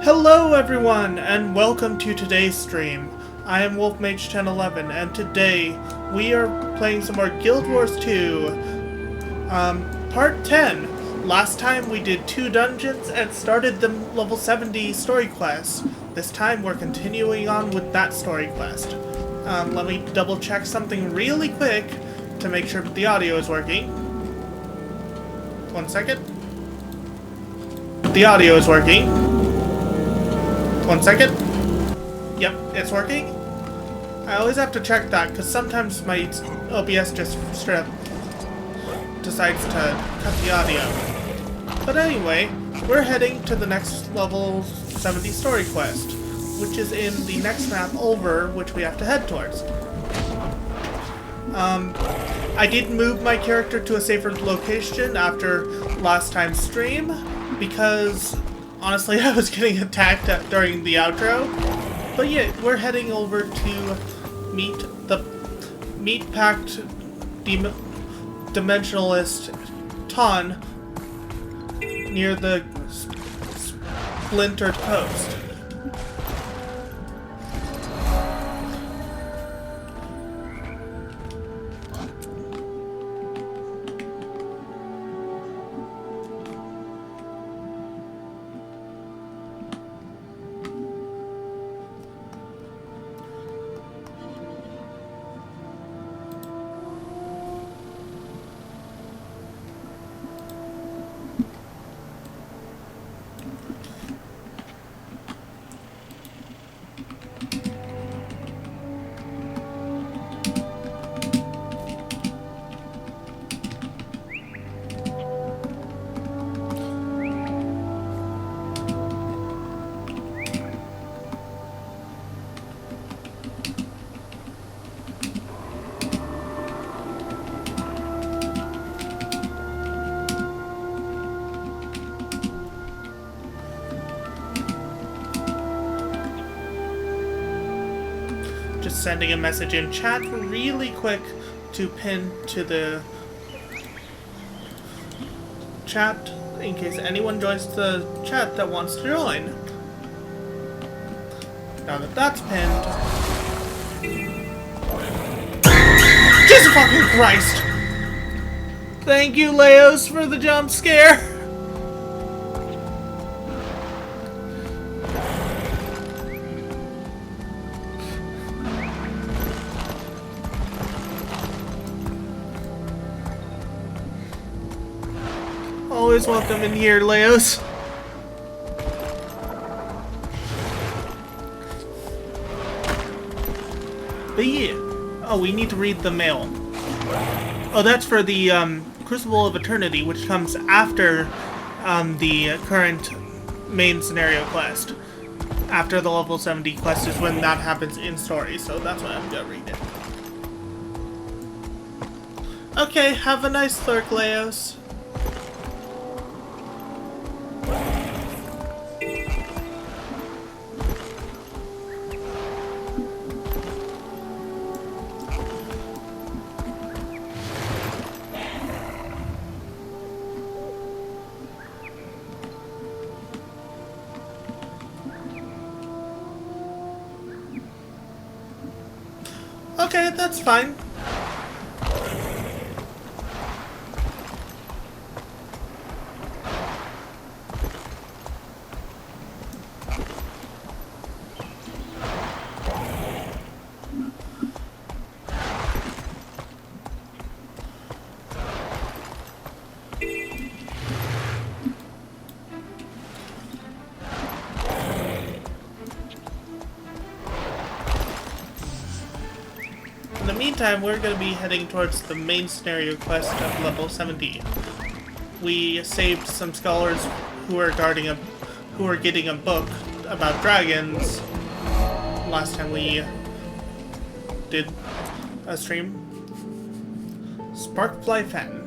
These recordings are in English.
Hello everyone, and welcome to today's stream. I am Mage 1011, and today we are playing some more Guild Wars 2, Part 10. Last time we did 2 dungeons and started the level 70 story quest. This time we're continuing on with that story quest. Let me double check something really quick to make sure that the audio is working. 1 second. The audio is working. 1 second. Yep, it's working. I always have to check that because sometimes my OBS just straight up decides to cut the audio. But anyway, we're heading to the next level 70 story quest, which is in the next map over, which we have to head towards. I did move my character to a safer location after last time's stream because honestly, I was getting attacked during the outro. But yeah, we're heading over to meet the meat-packed dimensionalist Ton near the splintered coast. Sending a message in chat really quick to pin to the chat in case anyone joins the chat that wants to join. Now that that's pinned... Jesus fucking Christ! Thank you, Leos, for the jump scare! Always welcome in here, Leos. But yeah. Oh, we need to read the mail. Oh, that's for the Crucible of Eternity, which comes after the current main scenario quest. After the level 70 quest is when that happens in story, so that's why I'm gonna read it. Okay, have a nice lurk, Leos. Okay, that's fine. In the meantime, we're going to be heading towards the main scenario quest of level 70. We saved some scholars who are getting a book about dragons last time we did a stream. Sparkfly Fen.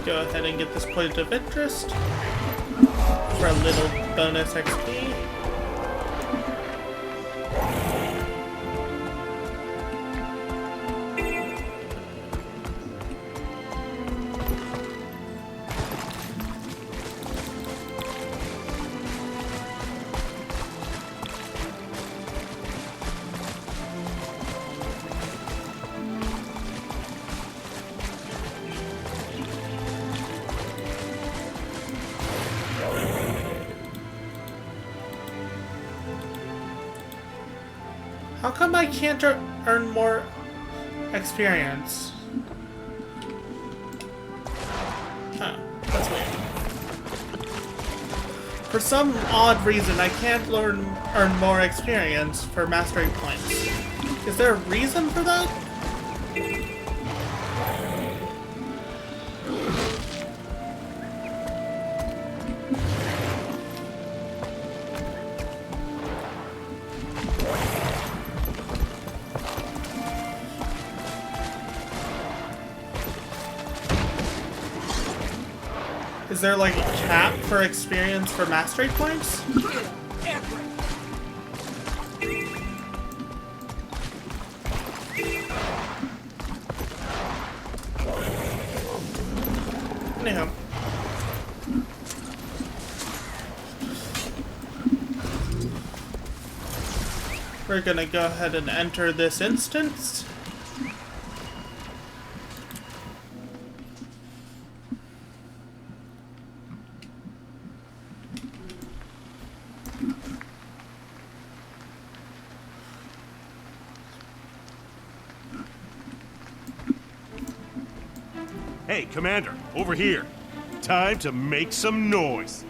Go ahead and get this point of interest. for a little bonus XP. How come I can't earn more experience? Huh, that's weird. For some odd reason, I can't earn more experience for mastery points. Is there a reason for that? Is there like a cap for experience for mastery points? Anyhow. We're gonna go ahead and enter this instance. Hey, Commander, over here. Time to make some noise.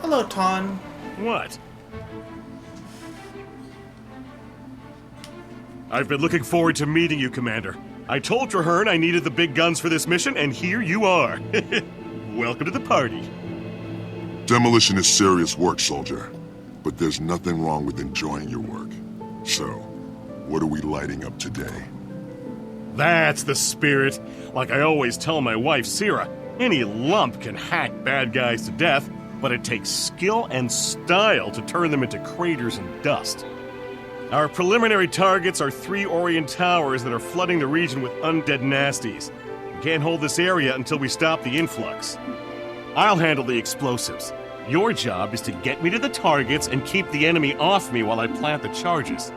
Hello, Ton. What? I've been looking forward to meeting you, Commander. I told Traherne I needed the big guns for this mission, and here you are. Welcome to the party. Demolition is serious work, soldier. But there's nothing wrong with enjoying your work. So, what are we lighting up today? That's the spirit. Like I always tell my wife, Sierra, any lump can hack bad guys to death, but it takes skill and style to turn them into craters and dust. Our preliminary targets are 3 Orient towers that are flooding the region with undead nasties. We can't hold this area until we stop the influx. I'll handle the explosives. Your job is to get me to the targets and keep the enemy off me while I plant the charges.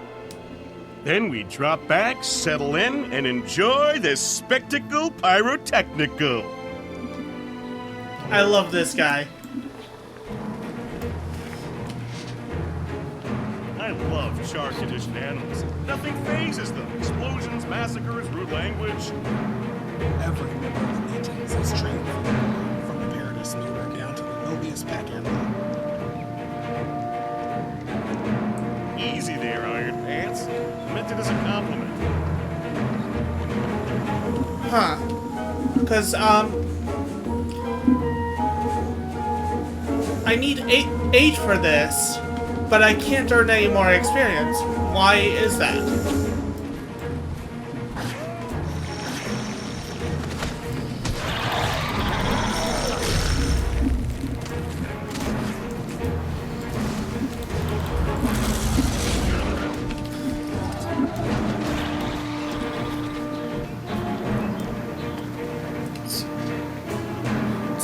Then we drop back, settle in, and enjoy this spectacle pyrotechnical. I love this guy. I love char-conditioned animals. Nothing phases them. Explosions, massacres, rude language. Every member of the Maintenance is trained from the Paradise Speeder down to the lowliest pack animal. Easy there, Iron Pants. Meant it as a compliment. Huh. Because, I need 8 for this, but I can't earn any more experience. Why is that?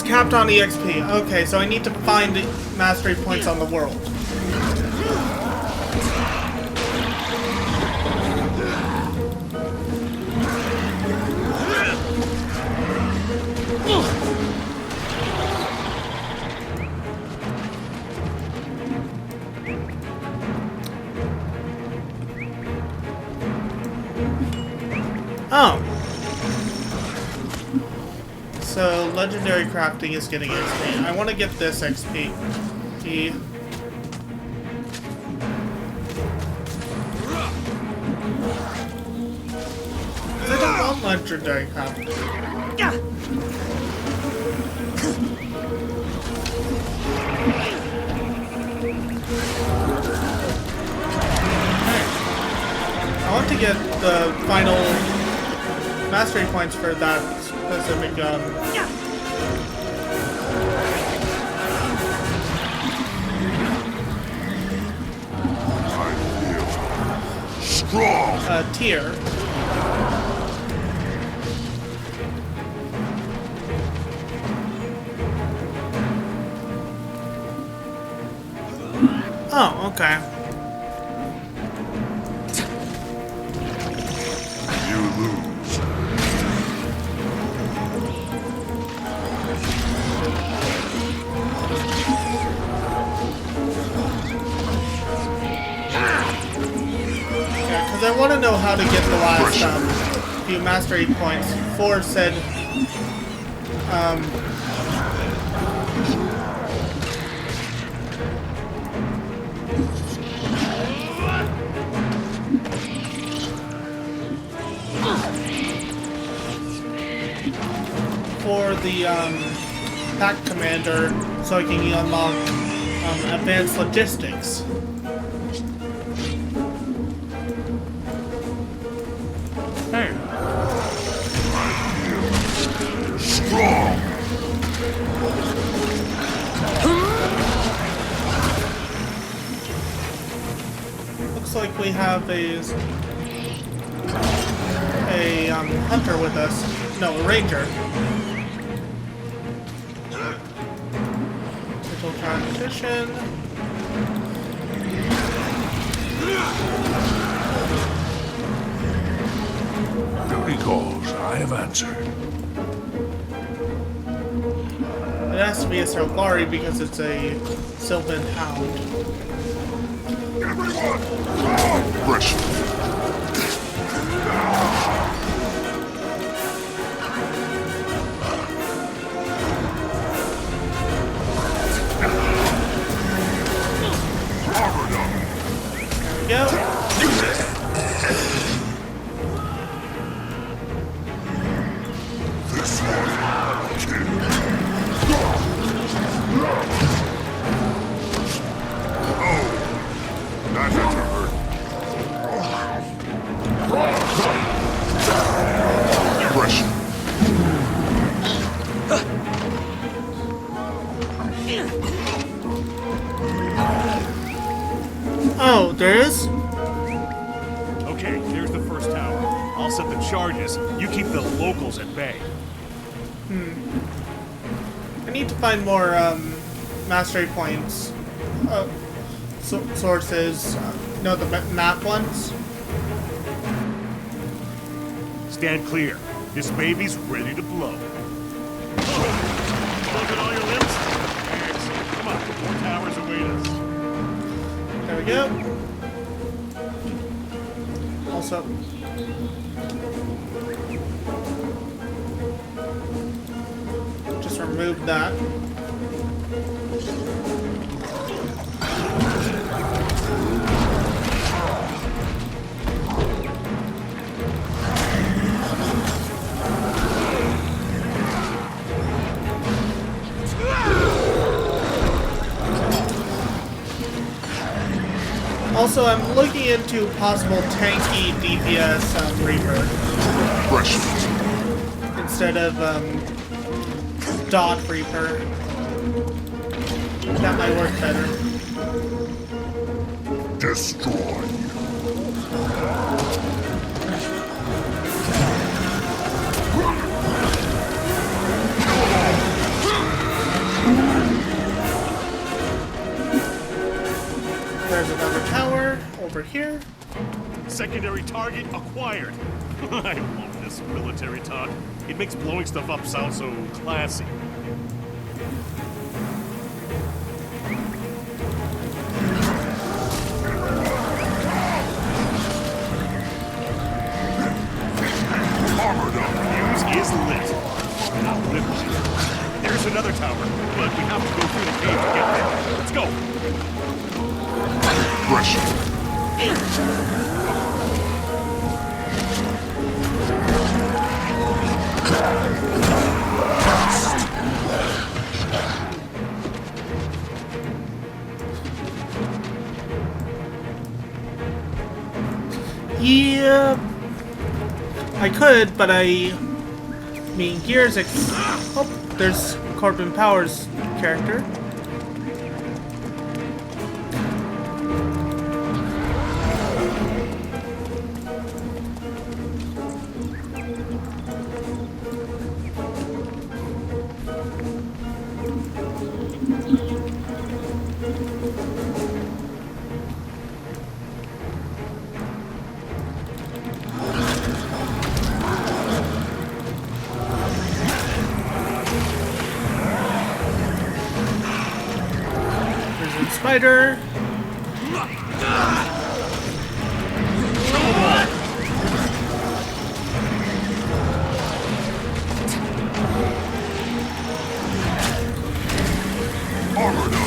Capped on EXP. Okay, so I need to find the mastery points on the world. Oh. So, legendary crafting is getting XP. I want to get this XP. I don't want legendary crafting. I want to get the final mastery points for that specific tier. Oh, okay. You lose. Yeah, because I want to know how to get the last few mastery points for said for the pack commander, so I can unlock advanced logistics. Hey, Strong. Looks like we have a hunter with us. No, a ranger. Little transition. Duty calls. I have answered. It has to be a Sarlari because it's a Sylvan Hound. Everyone, pressure. Go. This one, kill. Oh, that had to hurt. Pressure. Oh, there is? okay, there's the first tower. I'll set the charges. You keep the locals at bay. I need to find more mastery points. Sources. No, the map ones. Stand clear. This baby's ready to blow. Look at all your limbs? Excellent. Come on, more towers await us. There we go. Also, just remove that. Also, I'm looking into possible tanky DPS Reaper Pressure. instead of Dot Reaper. That might work better. Destroy. There's another tower over here. Secondary target acquired. I love this military talk. It makes blowing stuff up sound so classy. Armored up. Fuse is lit. Now live with it. There's another tower, but we have to go through the cave to get there. Let's go. Pressure. Yeah, I could, but I mean, Gears. Oh, there's Corbin Powers' character. spider. Armored up.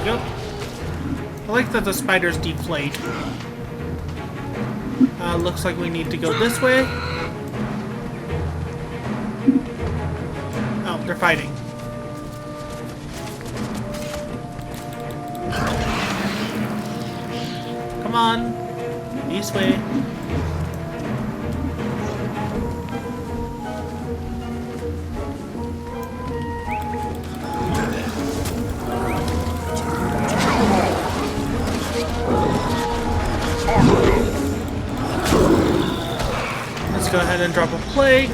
Yep. I like that the spiders deflate. Looks like we need to go this way. Oh, they're fighting. Come on. This way. Let's go ahead and drop a plague.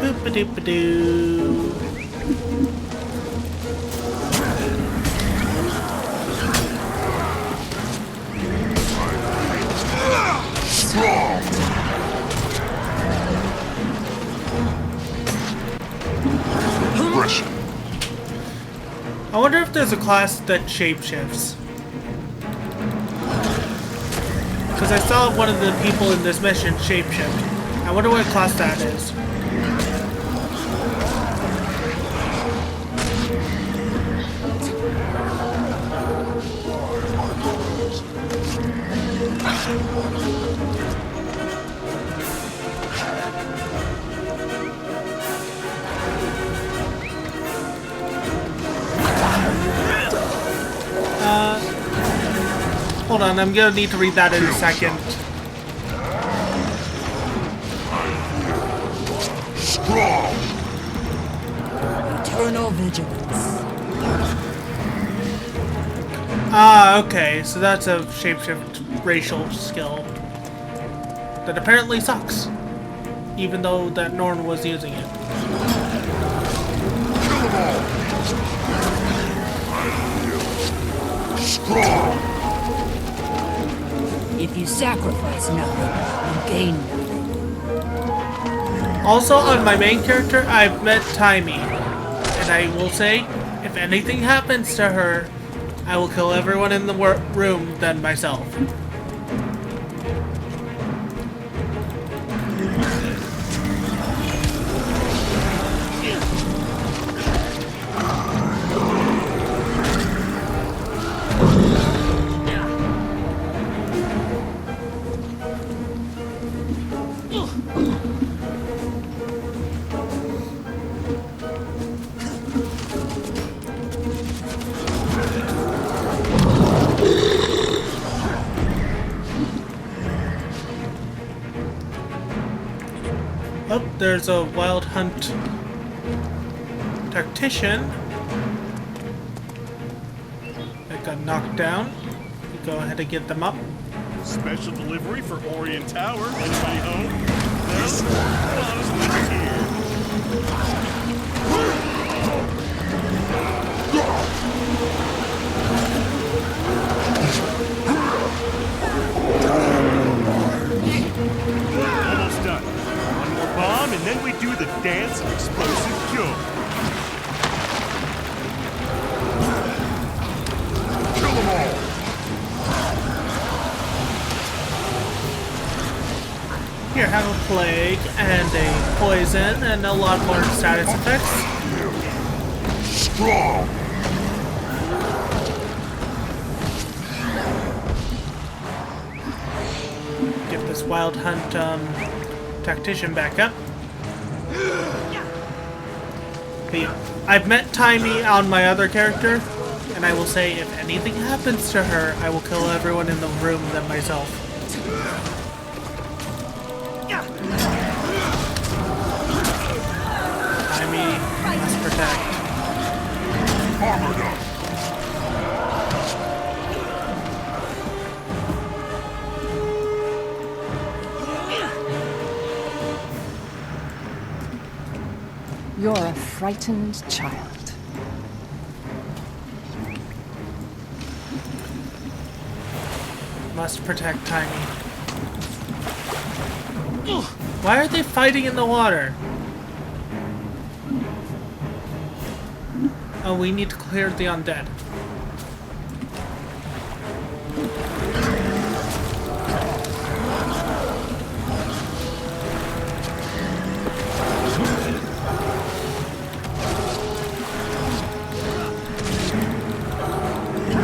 Boop-a-doop-a-doo. Strong. Aggression. I wonder if there's a class that shapeshifts. Because I saw one of the people in this mission shapeshift. I wonder what class that is. Hold on, I'm gonna need to read that in a second. Strong. Eternal vigilance. Ah, okay, so that's a shapeshift racial skill that apparently sucks, even though that Norn was using it. Kill them all. Strong. If you sacrifice nothing, you gain nothing. Also, on my main character, I've met Timey, and I will say, if anything happens to her, I will kill everyone in the room than myself. Oh, there's a wild hunt tactician that got knocked down. Go ahead and get them up. Special delivery for Orient Tower. Anybody home? No? Well, let's here. Almost done. One more bomb, and then we do the dance of explosive cure. Kill them all. Here, have a plague and a poison and a lot more status effects. Strong. Get this wild hunt tactician back up. But yeah, I've met Timey on my other character, and I will say if anything happens to her, I will kill everyone in the room than myself. Timey must protect. Armored up. You're a frightened child. Must protect Timey. Why are they fighting in the water? Oh, we need to clear the undead.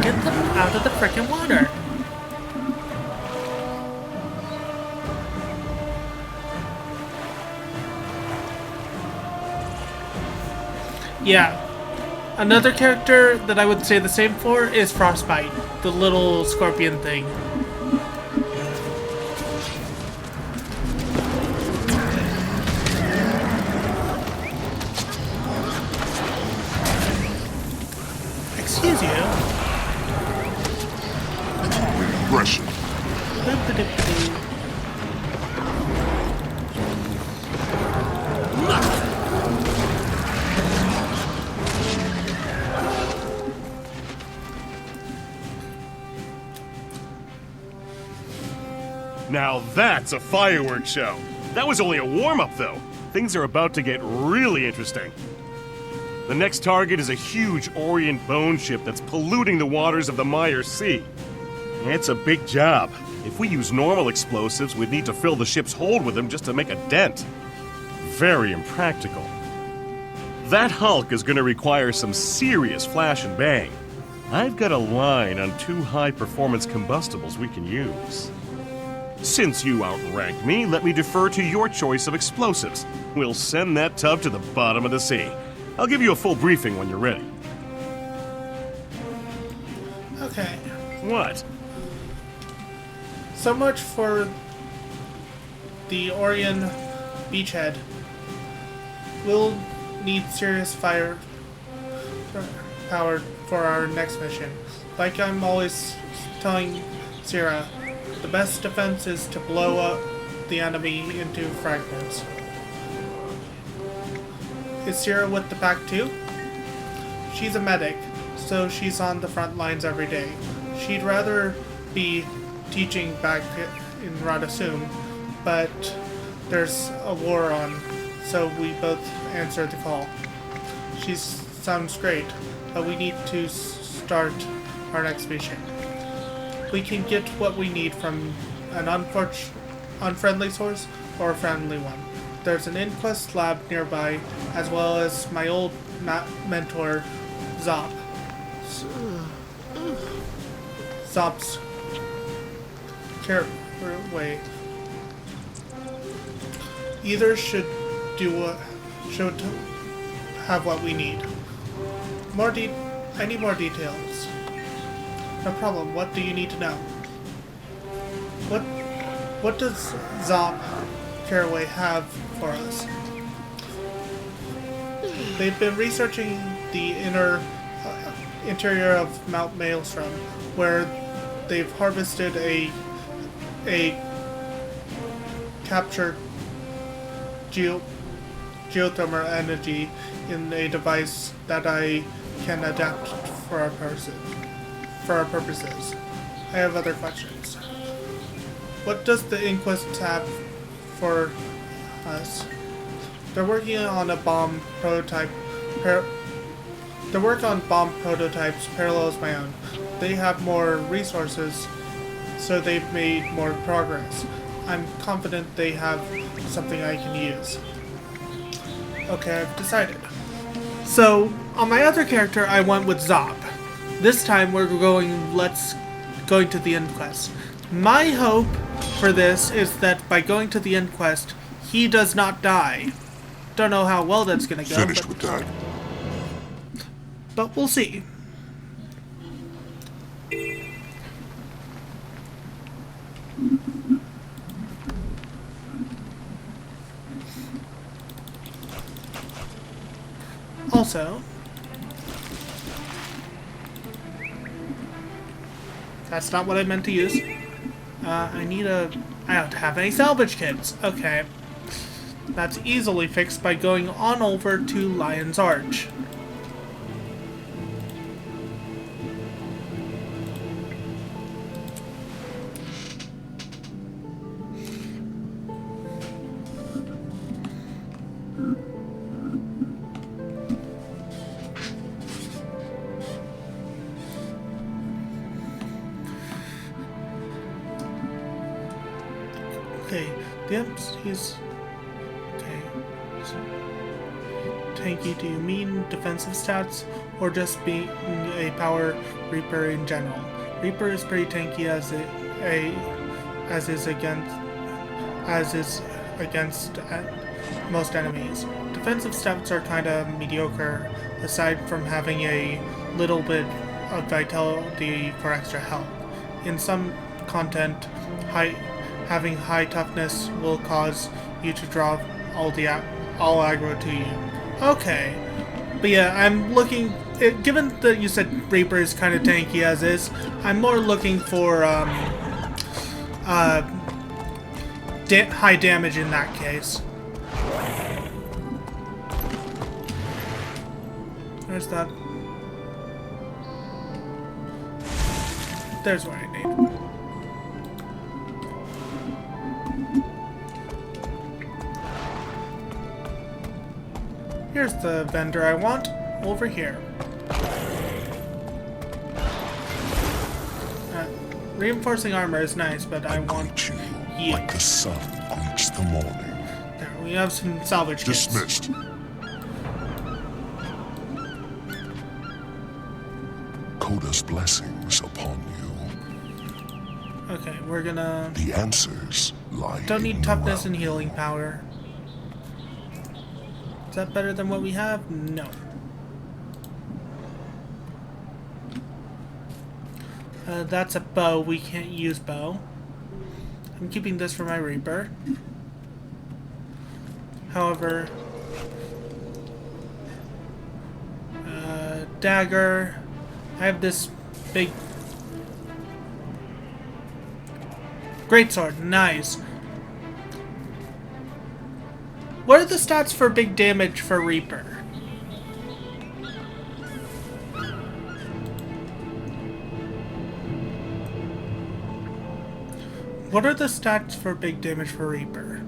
Get them out of the frickin' water. Yeah. Another character that I would say the same for is Frostbite, the little scorpion thing. Excuse you. Aggression. Now that's a fireworks show. That was only a warm-up, though. Things are about to get really interesting. The next target is a huge Orient bone ship that's polluting the waters of the Mire Sea. It's a big job. If we use normal explosives, we'd need to fill the ship's hold with them just to make a dent. Very impractical. That hulk is going to require some serious flash and bang. I've got a line on 2 high-performance combustibles we can use. Since you outrank me, let me defer to your choice of explosives. We'll send that tub to the bottom of the sea. I'll give you a full briefing when you're ready. Okay. What? So much for the Orion beachhead. We'll need serious fire power for our next mission. Like I'm always telling Sierra, the best defense is to blow up the enemy into fragments. Is Sierra with the pack too? She's a medic, so she's on the front lines every day. She'd rather be teaching back in Radasum, but there's a war on, so we both answer the call. She sounds great, but we need to start our next mission. We can get what we need from an unfriendly source or a friendly one. There's an inquest lab nearby, as well as my old mentor, Zop. Zop's way. Either should have what we need. I need more details. No problem. What do you need to know? What does Zop Caraway have for us? They've been researching the interior of Mount Maelstrom, where they've harvested a captured geothermal energy in a device that I can adapt for our purposes. I have other questions. What does the Inquest have for us? They're working on a bomb prototype. Their work on bomb prototypes parallels my own. They have more resources, so they've made more progress. I'm confident they have something I can use. Okay, I've decided. So, on my other character, I went with Zop. This time we're going to the Inquest. My hope for this is that by going to the Inquest, he does not die. Don't know how well that's gonna go. Finished with that. but we'll see. Also, that's not what I meant to use. I don't have any salvage kits. Okay. That's easily fixed by going on over to Lion's Arch. Okay, he's... Okay. So, tanky, do you mean defensive stats, or just being a power Reaper in general? Reaper is pretty tanky as is against most enemies. Defensive stats are kinda mediocre, aside from having a little bit of vitality for extra health. In some content, having high toughness will cause you to draw all aggro to you. Okay. But yeah, I'm looking... given that you said Reaper is kind of tanky as is, I'm more looking for high damage in that case. There's that. There's what I need. Here's the vendor I want, over here. Reinforcing armor is nice, but I want you. Like the sun greets the morning. There, we have some salvage kits. Dismissed. Coda's blessings upon you. Okay, we're gonna... The answers lie Don't need in toughness the and healing power. Is that better than what we have? No. That's a bow. We can't use bow. I'm keeping this for my Reaper. However, dagger. I have this big greatsword. Nice. What are the stats for big damage for Reaper? What are the stats for big damage for Reaper?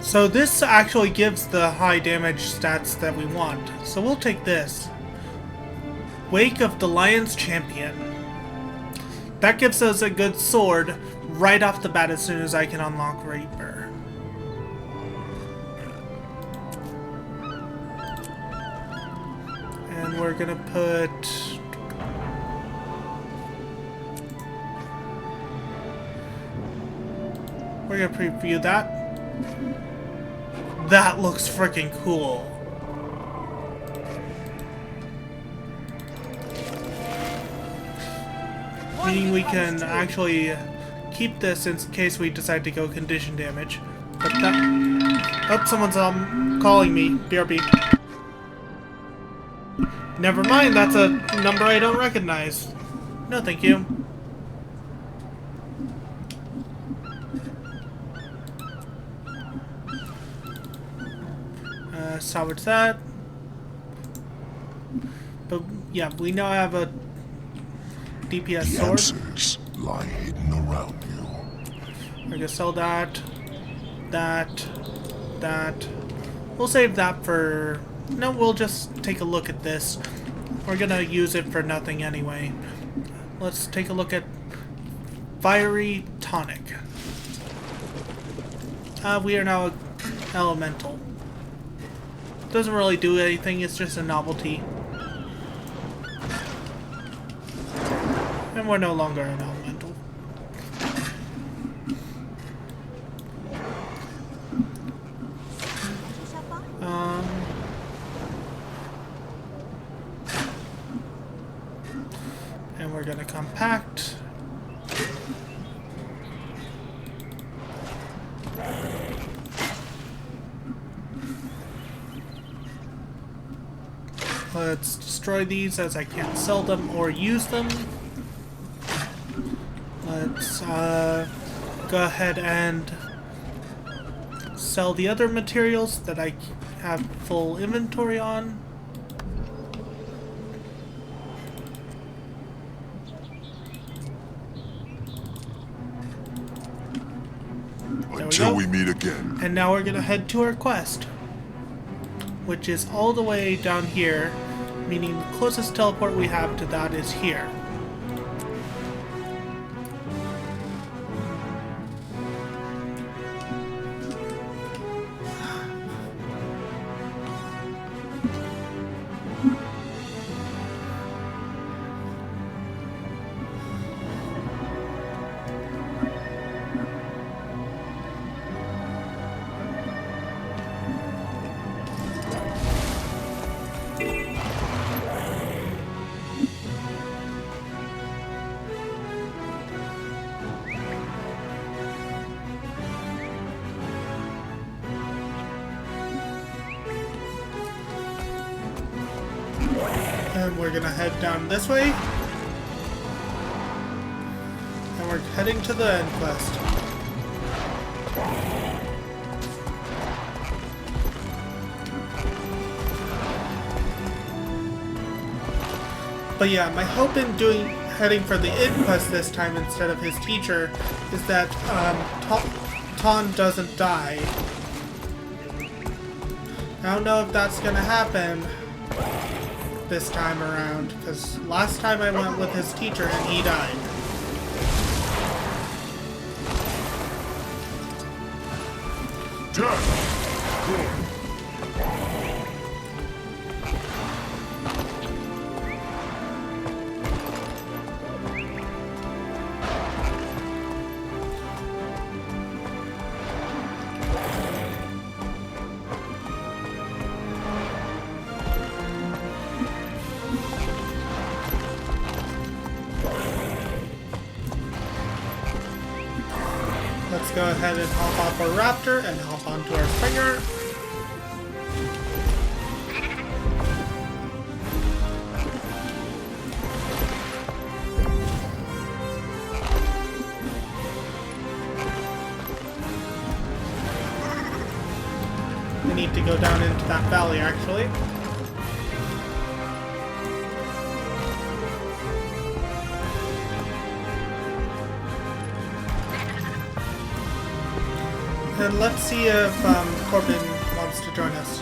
So this actually gives the high damage stats that we want. So we'll take this. Wake of the Lion's Champion. That gives us a good sword right off the bat as soon as I can unlock Reaper. And we're gonna put... We're gonna preview that. That looks freaking cool. Meaning we can actually keep this in case we decide to go condition damage. But that... Oh, someone's calling me. BRB. Never mind, that's a number I don't recognize. No, thank you. salvage that. But yeah, we now have a DPS The sword. answers lie hidden around you. We're gonna sell that. We'll save that for... No, we'll just take a look at this. We're gonna use it for nothing anyway. Let's take a look at Fiery Tonic. We are now elemental. Doesn't really do anything, it's just a novelty. And we're no longer an elemental. And we're gonna compact. Let's destroy these as I can't sell them or use them. Let's go ahead and sell the other materials that I have full inventory on. Until we meet again. And now we're gonna head to our quest, which is all the way down here, meaning the closest teleport we have to that is here. And we're gonna head down this way. And we're heading to the end quest. But yeah, my hope in heading for the end quest this time instead of his teacher is that Ton doesn't die. I don't know if that's gonna happen this time around, because last time I went with his teacher and he died. Let's go ahead and hop off our raptor and hop onto our springer. We need to go down into that valley actually. And let's see if Corbin wants to join us.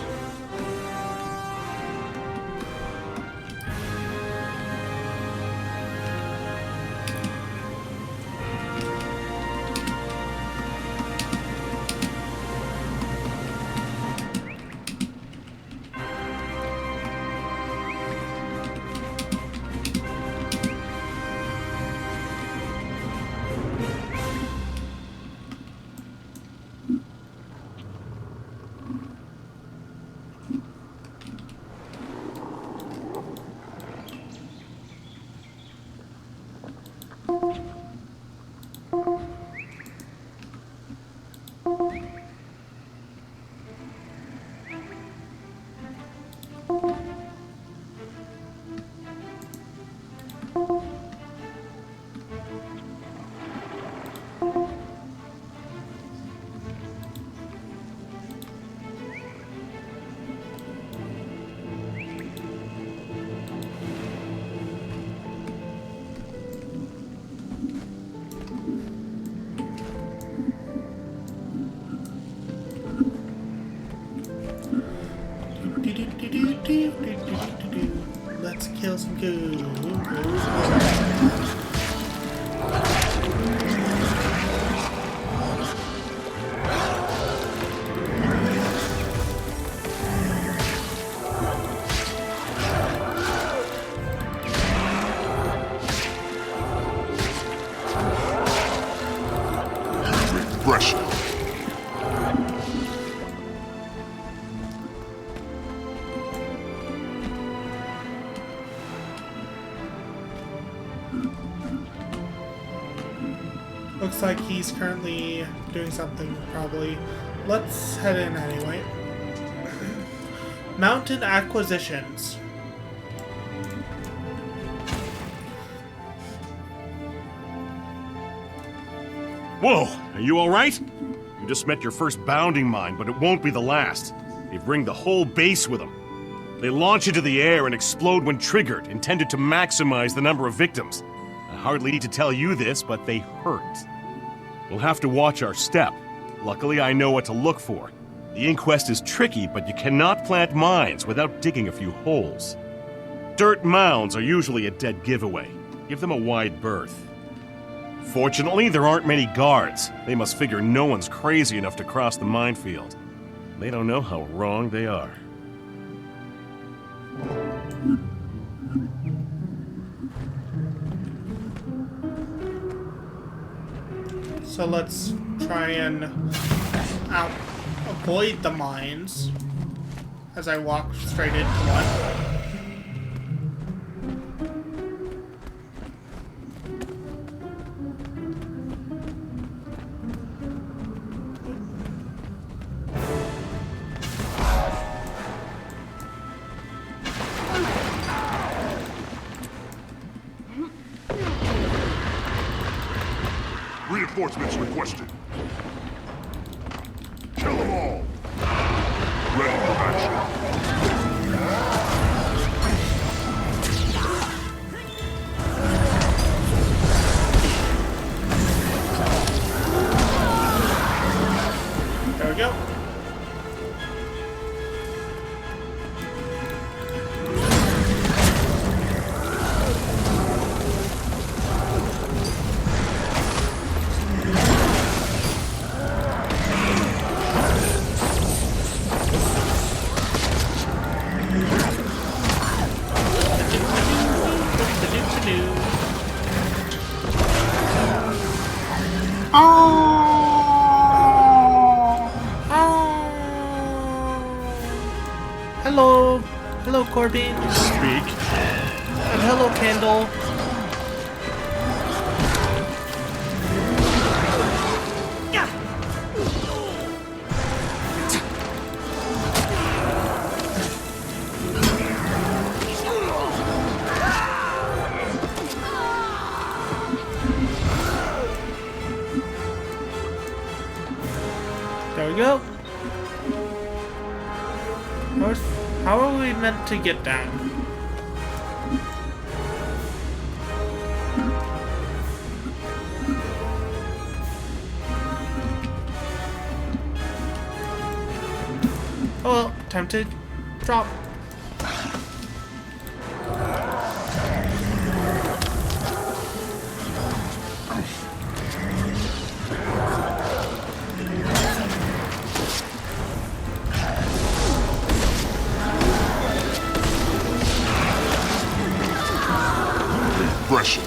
kill some goons. Refreshing. Looks like he's currently doing something, probably. Let's head in anyway. Mountain acquisitions. Whoa, are you alright? You just met your first bounding mine, but it won't be the last. They bring the whole base with them. They launch into the air and explode when triggered, intended to maximize the number of victims. I hardly need to tell you this, but they hurt. We'll have to watch our step. Luckily, I know what to look for. The inquest is tricky, but you cannot plant mines without digging a few holes. Dirt mounds are usually a dead giveaway. Give them a wide berth. Fortunately, there aren't many guards. They must figure no one's crazy enough to cross the minefield. They don't know how wrong they are. So let's try and avoid the mines as I walk straight into one. Reinforcements requested. Kill them all. Ready for action. There we go. Hello. Hello, Corbin. Speak. And hello, Kendall. There we go. How are we meant to get down? Oh well, time to drop. Refreshing.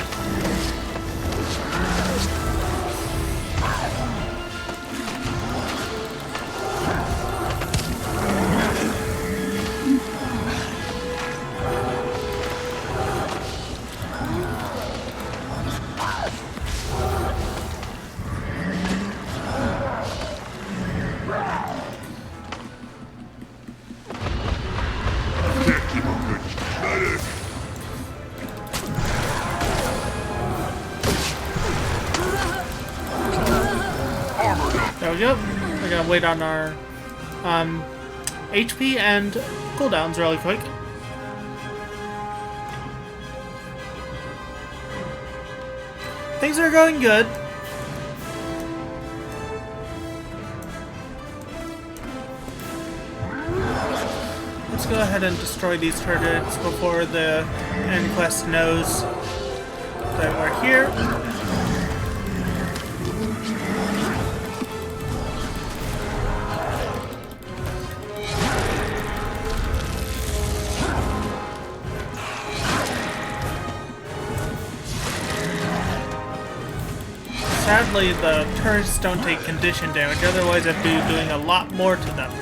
Can't keep up good. Medic. There we go. We're gonna wait on our HP and cooldowns really quick. Things are going good. let's go ahead and destroy these turrets before the end quest knows that we're here. Sadly, the turrets don't take condition damage, otherwise I'd be doing a lot more to them.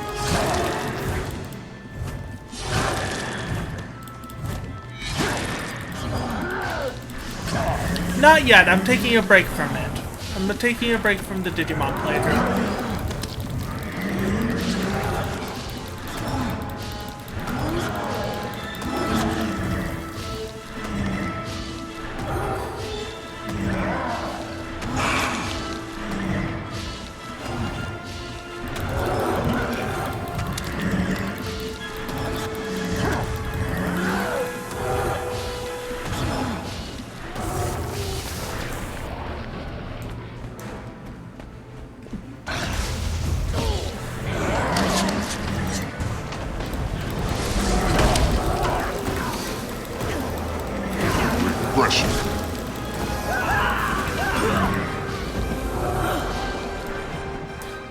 Not yet, I'm taking a break from it. I'm taking a break from the Digimon playthrough.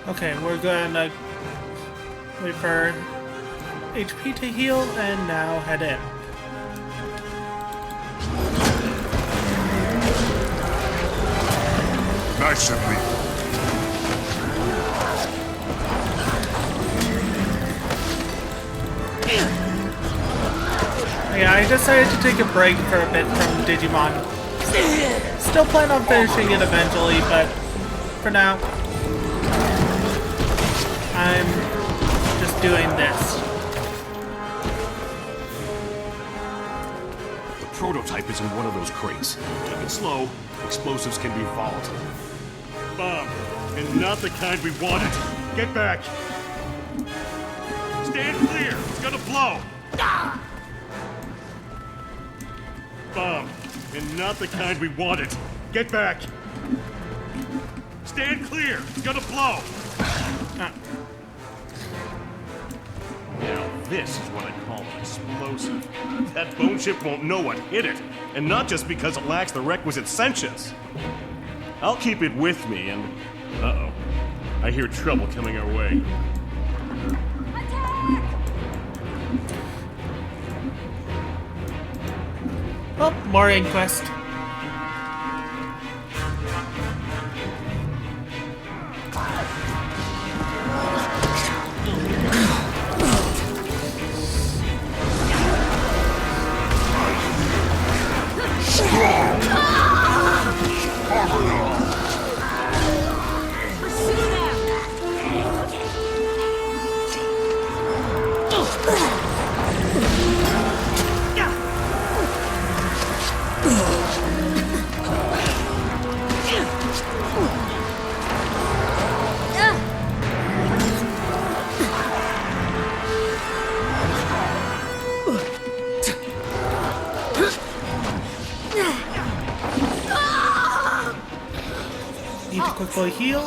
Okay, we're gonna wait for HP to heal and now head in. Nice and neat. Yeah, I decided to take a break for a bit from Digimon. Still plan on finishing it eventually, but for now, I'm just doing this. The prototype is in one of those crates. Keep it slow. Explosives can be volatile. Bomb, and not the kind we wanted. Get back. Stand clear. It's gonna blow. Bomb, and not the kind we wanted. Get back. Stand clear. It's gonna blow. Now this is what I call an explosive. That bone chip won't know what hit it, and not just because it lacks the requisite sentience. I'll keep it with me, and uh-oh, I hear trouble coming our way. Oh, more inquest. Need to quickly heal.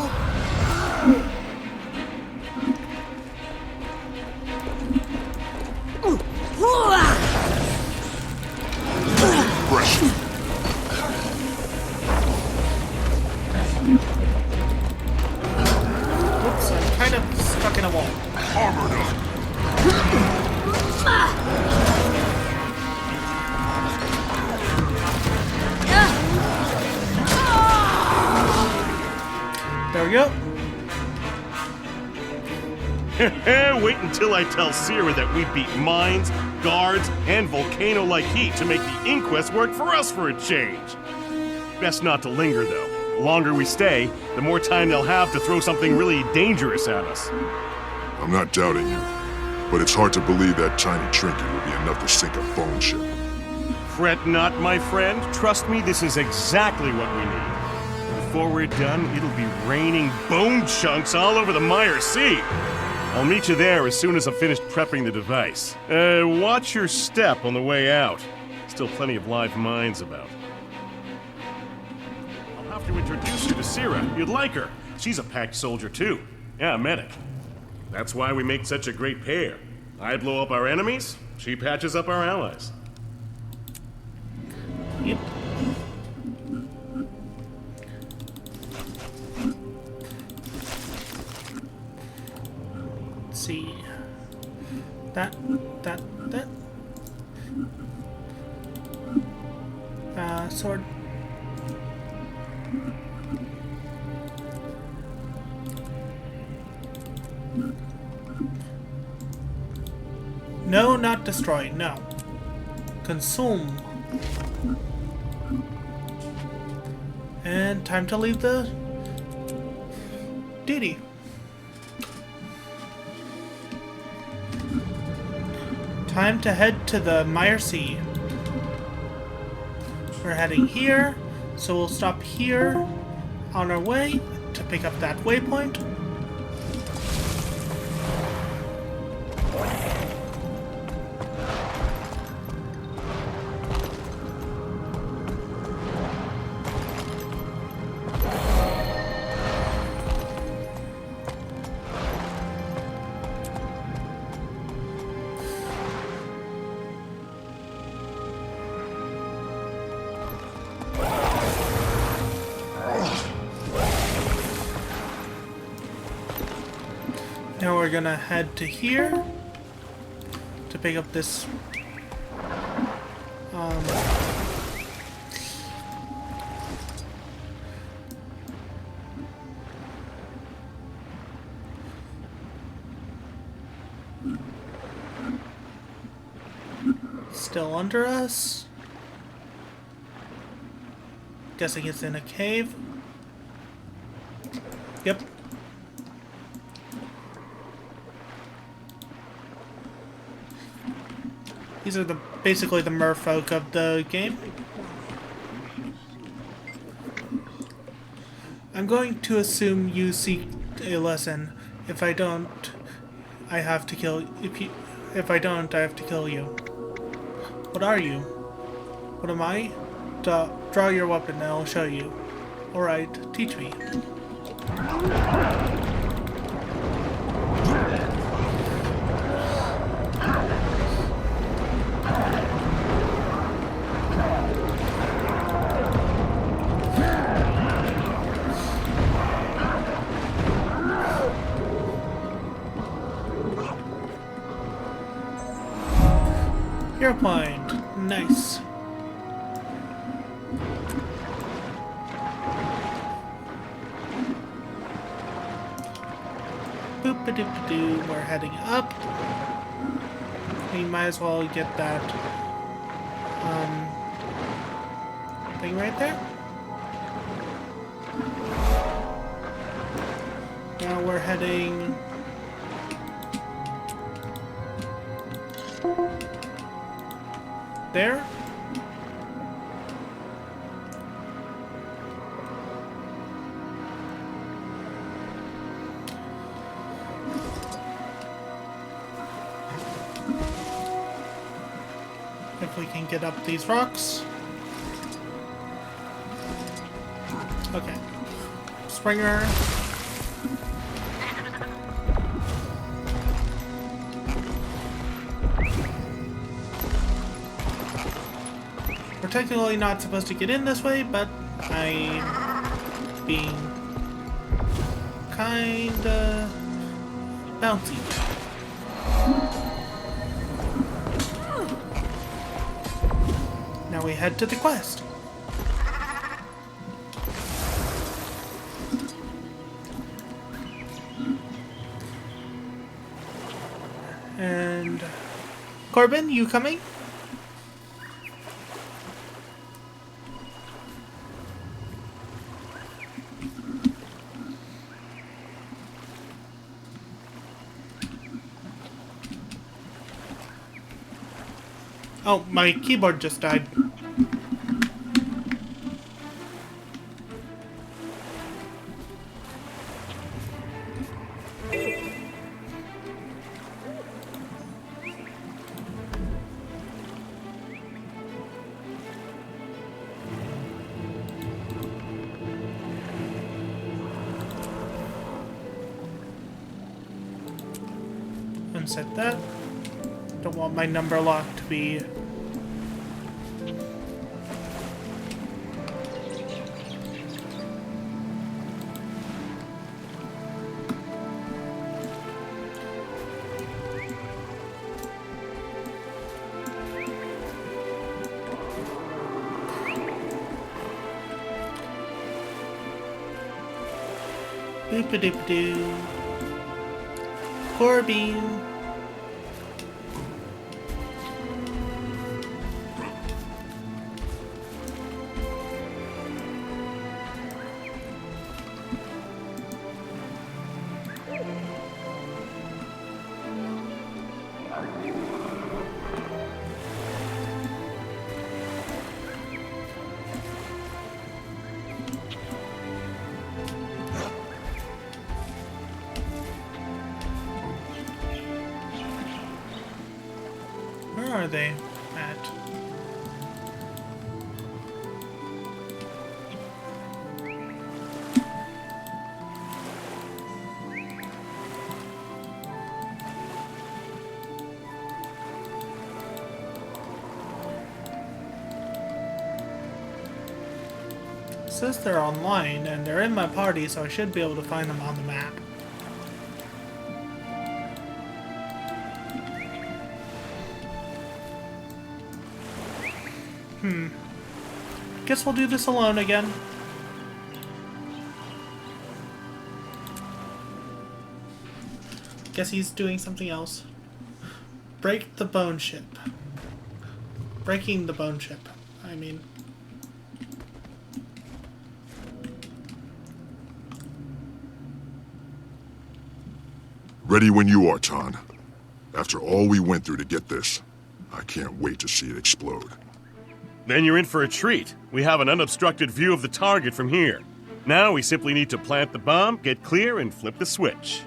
Whoops, I'm kind of stuck in a wall. Armored up. There we go. Wait until I tell Sierra that we beat mines, guards, and volcano-like heat to make the inquest work for us for a change. Best not to linger, though. The longer we stay, the more time they'll have to throw something really dangerous at us. I'm not doubting you, but it's hard to believe that tiny trinket will be enough to sink a bone ship. Fret not, my friend. Trust me, this is exactly what we need. Before we're done, it'll be raining bone chunks all over the Mire Sea. I'll meet you there as soon as I've finished prepping the device. Watch your step on the way out. Still plenty of live mines about. I'll have to introduce you to Sierra. You'd like her. She's a packed soldier, too. Yeah, a medic. That's why we make such a great pair. I blow up our enemies, she patches up our allies. Yep. Let's see. That. Sword. No, not destroy. No. Consume. And time to leave the duty. Time to head to the Mire Sea. We're heading here, so we'll stop here on our way to pick up that waypoint. Now we're gonna head to here to pick up this still under us. Guessing it's in a cave. Yep. These are basically the merfolk of the game. I'm going to assume you seek a lesson. If I don't, I have to kill. If I don't, I have to kill you. What are you? What am I? Draw your weapon and I'll show you. Alright, teach me. Hero point. Nice. Boop-a-doop-a-doo. We're heading up. We might as well get that thing right there. Now we're heading there. If we can get up these rocks. Okay. Springer. We're technically not supposed to get in this way, but I'm being kinda bouncy. Now we head to the quest. And Corbin, you coming? Oh, my keyboard just died. Unset that. don't want my number lock to be... Boop-a-doop-a-doo. Poor bean. Where are they at? It says they're online, and they're in my party, so I should be able to find them on the map. Guess we'll do this alone again. Guess he's doing something else. Break the bone ship. Breaking the bone ship, I mean. Ready when you are, Tan. After all we went through to get this, I can't wait to see it explode. Then you're in for a treat. We have an unobstructed view of the target from here. Now we simply need to plant the bomb, get clear, and flip the switch.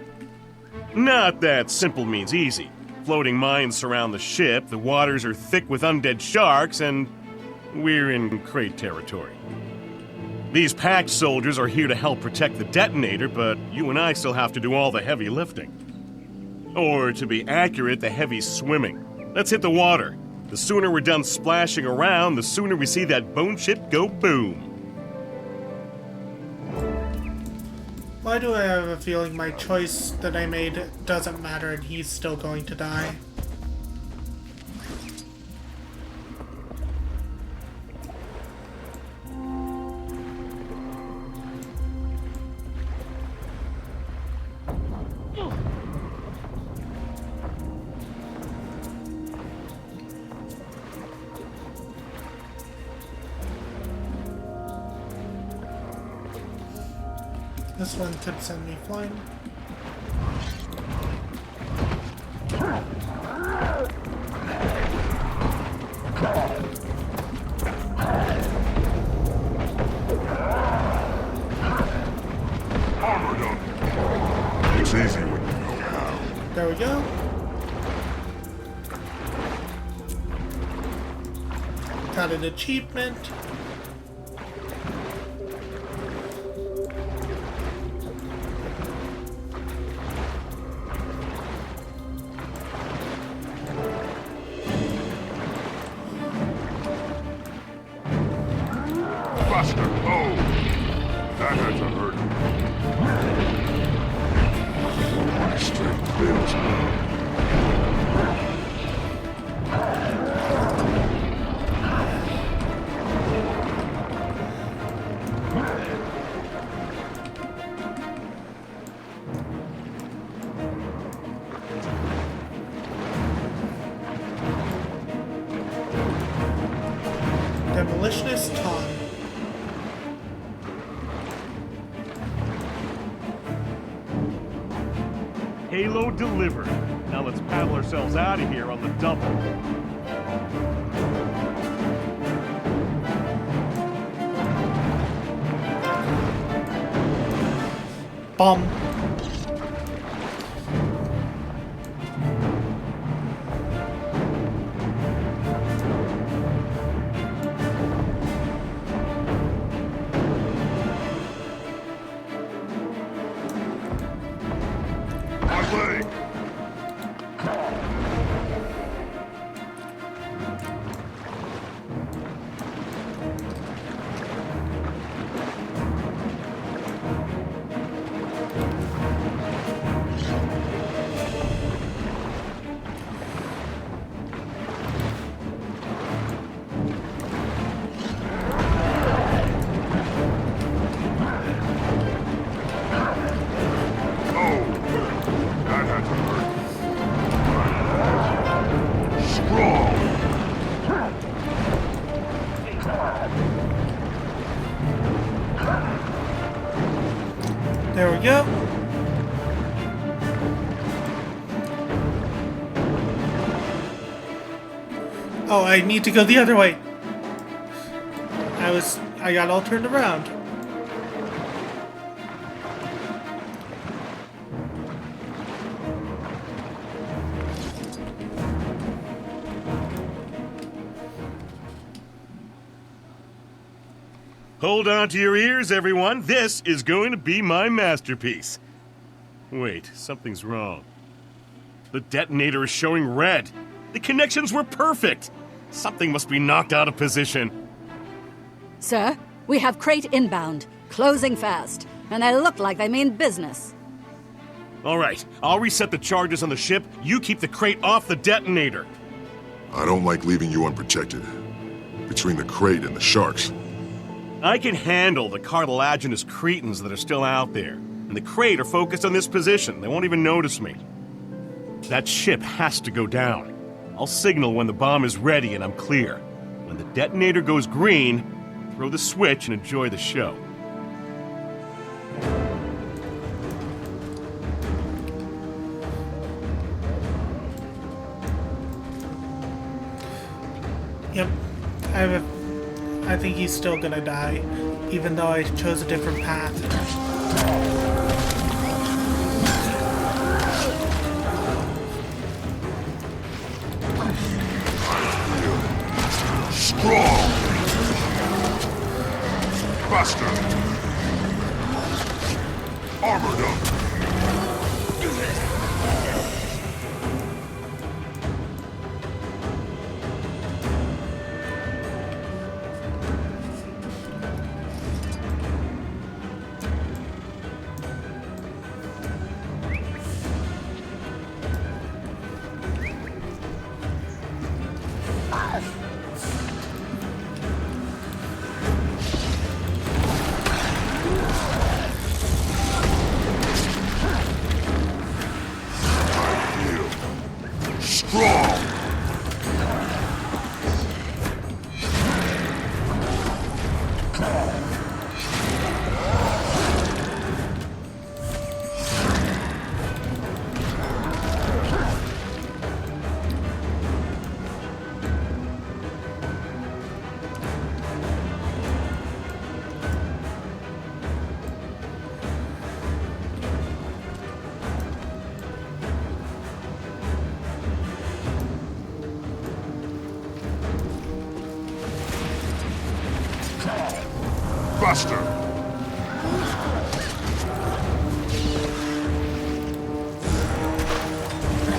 Not that simple means easy. Floating mines surround the ship, the waters are thick with undead sharks, and we're in Crate territory. These packed soldiers are here to help protect the detonator, but you and I still have to do all the heavy lifting. Or, to be accurate, the heavy swimming. Let's hit the water. The sooner we're done splashing around, the sooner we see that bone ship go boom. Why do I have a feeling my choice that I made doesn't matter and he's still going to die? This one could send me flying. Armored up. It's easy when you know how. There we go. Got an achievement. Buster, oh! That had to hurt. My strength fails me. Demolitionist Tom. Halo delivered. Now let's paddle ourselves out of here on the double. Bomb. My leg! There we go. Oh, I need to go the other way. I got all turned around. Hold on to your ears, everyone. This is going to be my masterpiece. Wait, something's wrong. The detonator is showing red. The connections were perfect. Something must be knocked out of position. Sir, we have crate inbound, closing fast, and they look like they mean business. All right, I'll reset the charges on the ship. You keep the crate off the detonator. I don't like leaving you unprotected. Between the crate and the sharks. I can handle the cartilaginous cretins that are still out there. And the crate are focused on this position. They won't even notice me. That ship has to go down. I'll signal when the bomb is ready and I'm clear. When the detonator goes green, throw the switch and enjoy the show. Yep. I think he's still gonna die, even though I chose a different path. Strong! Faster! Armored up! Strong! Faster!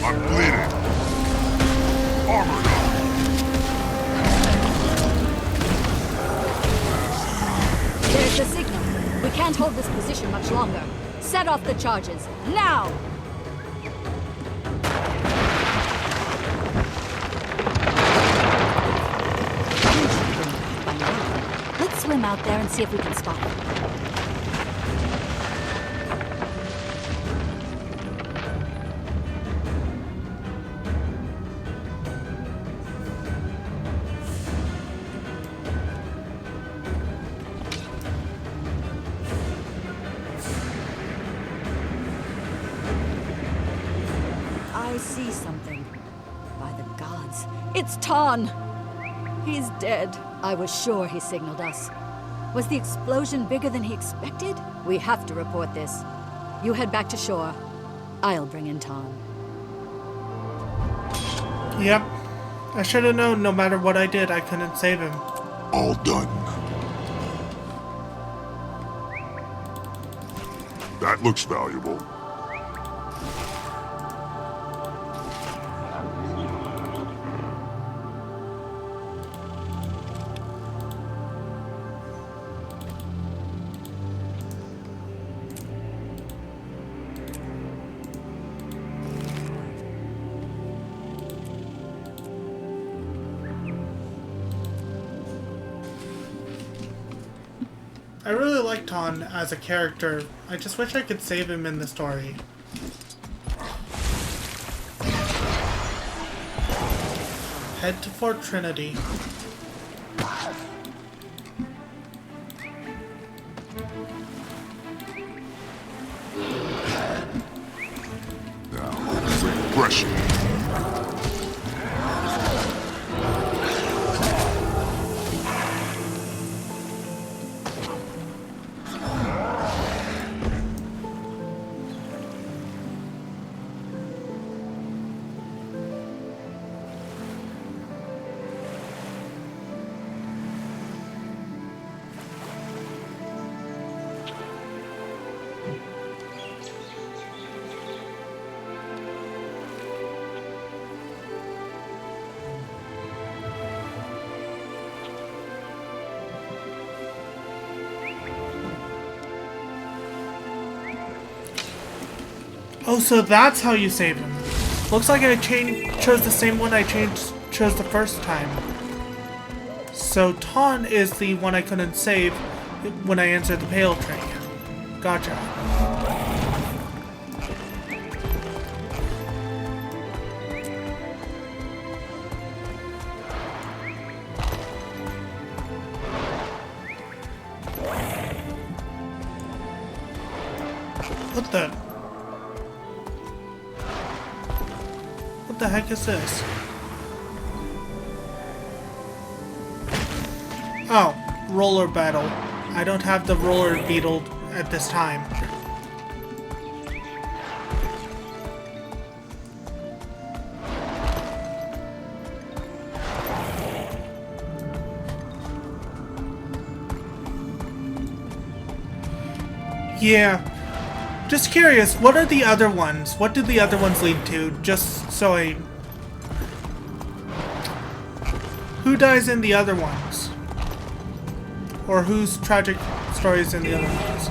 I'm bleeding. Armored up. There's the signal. We can't hold this position much longer. Set off the charges. Now! Let's swim out there and see if we can spot them. I see something. By the gods, it's Ton! He's dead. I was sure he signaled us. Was the explosion bigger than he expected? We have to report this. You head back to shore. I'll bring in Ton. Yep. I should have known no matter what I did, I couldn't save him. All done. That looks valuable. I really like Ton as a character. I just wish I could save him in the story. Head to Fort Trinity. Pressure. Oh, so that's how you save him. Looks like I chose the same one I chose the first time. So Ton is the one I couldn't save when I answered the pale tree. Gotcha. What the? What the heck is this? Oh, roller battle. I don't have the roller beetle at this time. Yeah. Just curious, what are the other ones? What did the other ones lead to? Just so I... Who dies in the other ones? Or whose tragic stories in the other ones?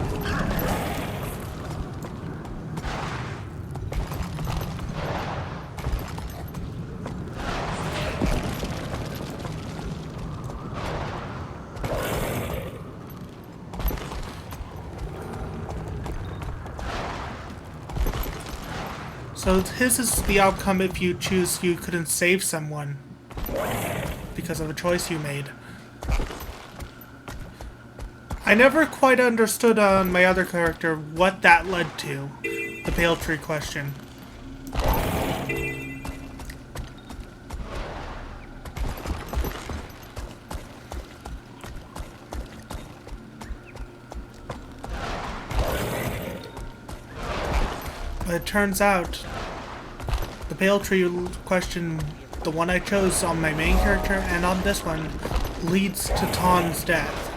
So his is the outcome if you choose you couldn't save someone because of a choice you made. I never quite understood on my other character what that led to, the pale tree question. But it turns out the pale tree question, the one I chose on my main character and on this one, leads to Ton's death.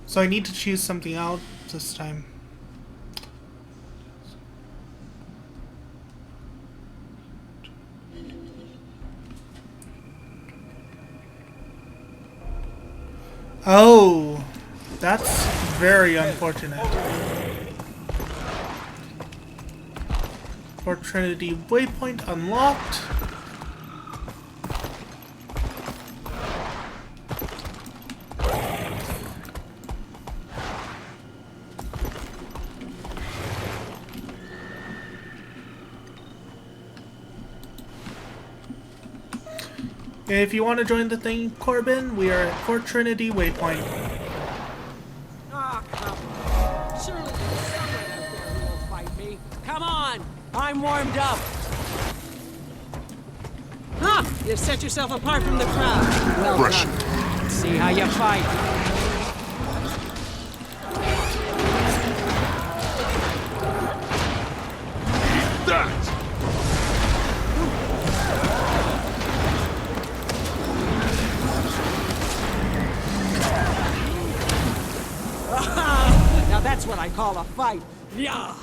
So I need to choose something out this time. Oh, that's very unfortunate. Fort Trinity waypoint unlocked. If you want to join the thing, Corbin, we are at Fort Trinity waypoint. Ah, come on. Surely there's someone out there who will fight me. Come on! I'm warmed up. Huh! You've set yourself apart from the crowd. Well Pressure. done. Let's see how you fight. That! Now that's what I call a fight. Yeah.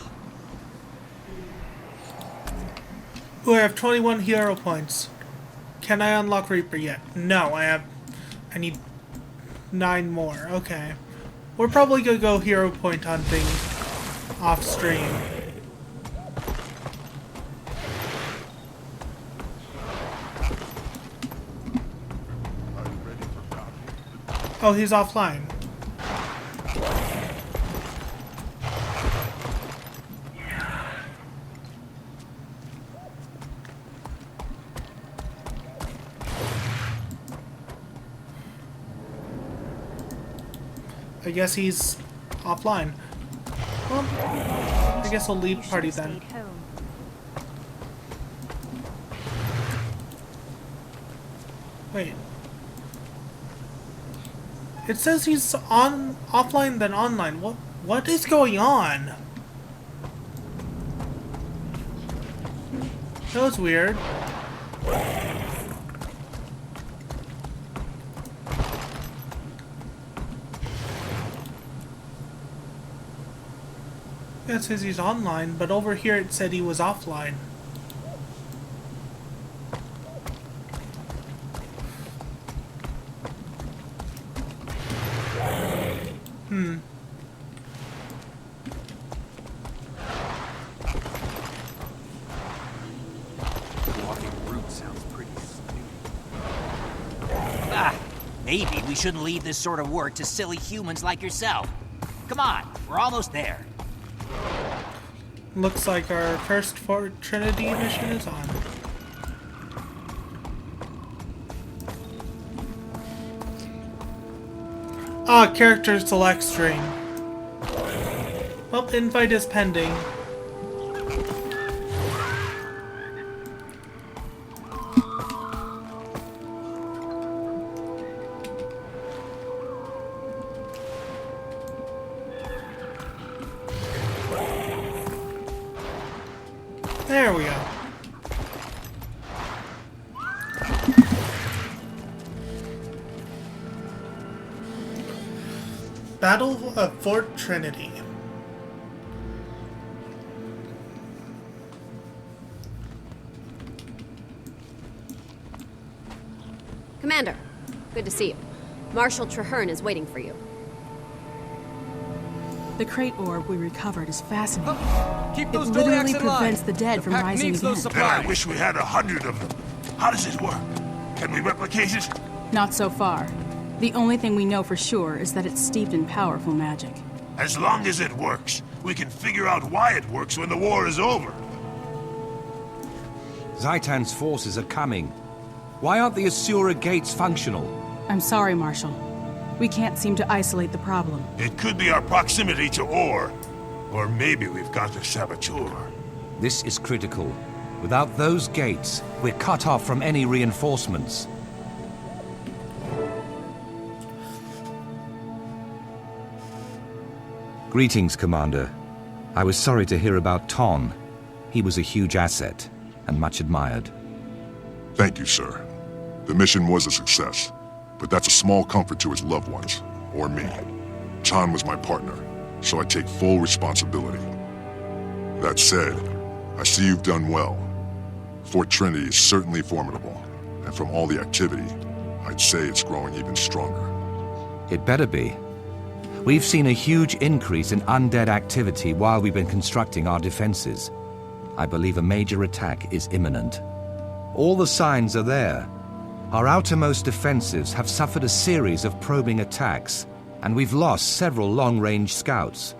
Ooh, I have 21 hero points. Can I unlock Reaper yet? No, I need 9 more. Okay. We're probably gonna go hero point hunting off stream. Oh, he's offline. I guess he's offline. I guess I'll leave party then. Wait. It says he's offline then online. What is going on? That was weird. Yeah, it says he's online, but over here it said he was offline. Walking route sounds pretty stupid. Maybe we shouldn't leave this sort of work to silly humans like yourself. Come on, we're almost there. Looks like our first Fort Trinity mission is on. Character select screen. Well, invite is pending. There we go. Battle of Fort Trinity. Commander, good to see you. Marshal Traherne is waiting for you. The crate orb we recovered is fascinating. Keep It those literally Doliacs in prevents line. the dead from pack rising needs again. those Then supplies. I wish we had 100 of them. How does it work? Can we replicate it? Not so far. The only thing we know for sure is that it's steeped in powerful magic. As long as it works, we can figure out why it works when the war is over. Zaitan's forces are coming. Why aren't the Asura gates functional? I'm sorry, Marshal. We can't seem to isolate the problem. It could be our proximity to ore. Or maybe we've got the saboteur. This is critical. Without those gates, we're cut off from any reinforcements. Greetings, Commander. I was sorry to hear about Ton. He was a huge asset, and much admired. Thank you, sir. The mission was a success, but that's a small comfort to his loved ones, or me. Ton was my partner, so I take full responsibility. That said, I see you've done well. Fort Trinity is certainly formidable, and from all the activity, I'd say it's growing even stronger. It better be. We've seen a huge increase in undead activity while we've been constructing our defenses. I believe a major attack is imminent. All the signs are there. Our outermost defenses have suffered a series of probing attacks, and we've lost several long-range scouts.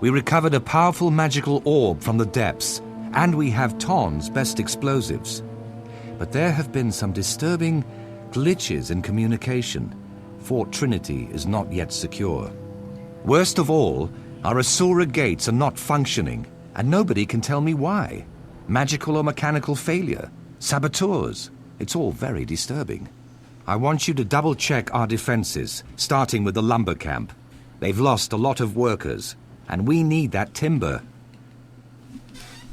We recovered a powerful magical orb from the depths, and we have Ton's best explosives. But there have been some disturbing glitches in communication. Fort Trinity is not yet secure. Worst of all, our Asura gates are not functioning, and nobody can tell me why. Magical or mechanical failure, saboteurs. It's all very disturbing. I want you to double-check our defenses, starting with the lumber camp. They've lost a lot of workers, and we need that timber.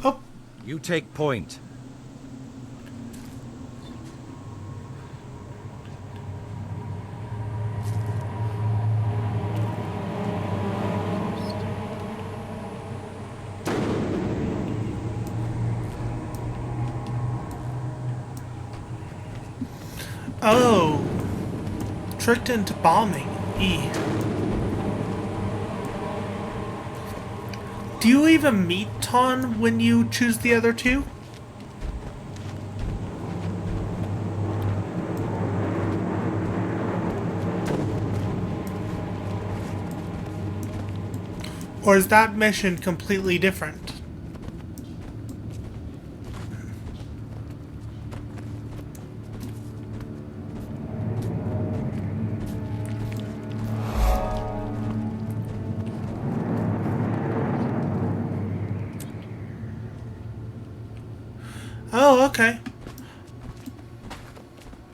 Oh. You take point. Oh. Tricked into bombing. E. Do you even meet Ton when you choose the other two? Or is that mission completely different? Oh, okay.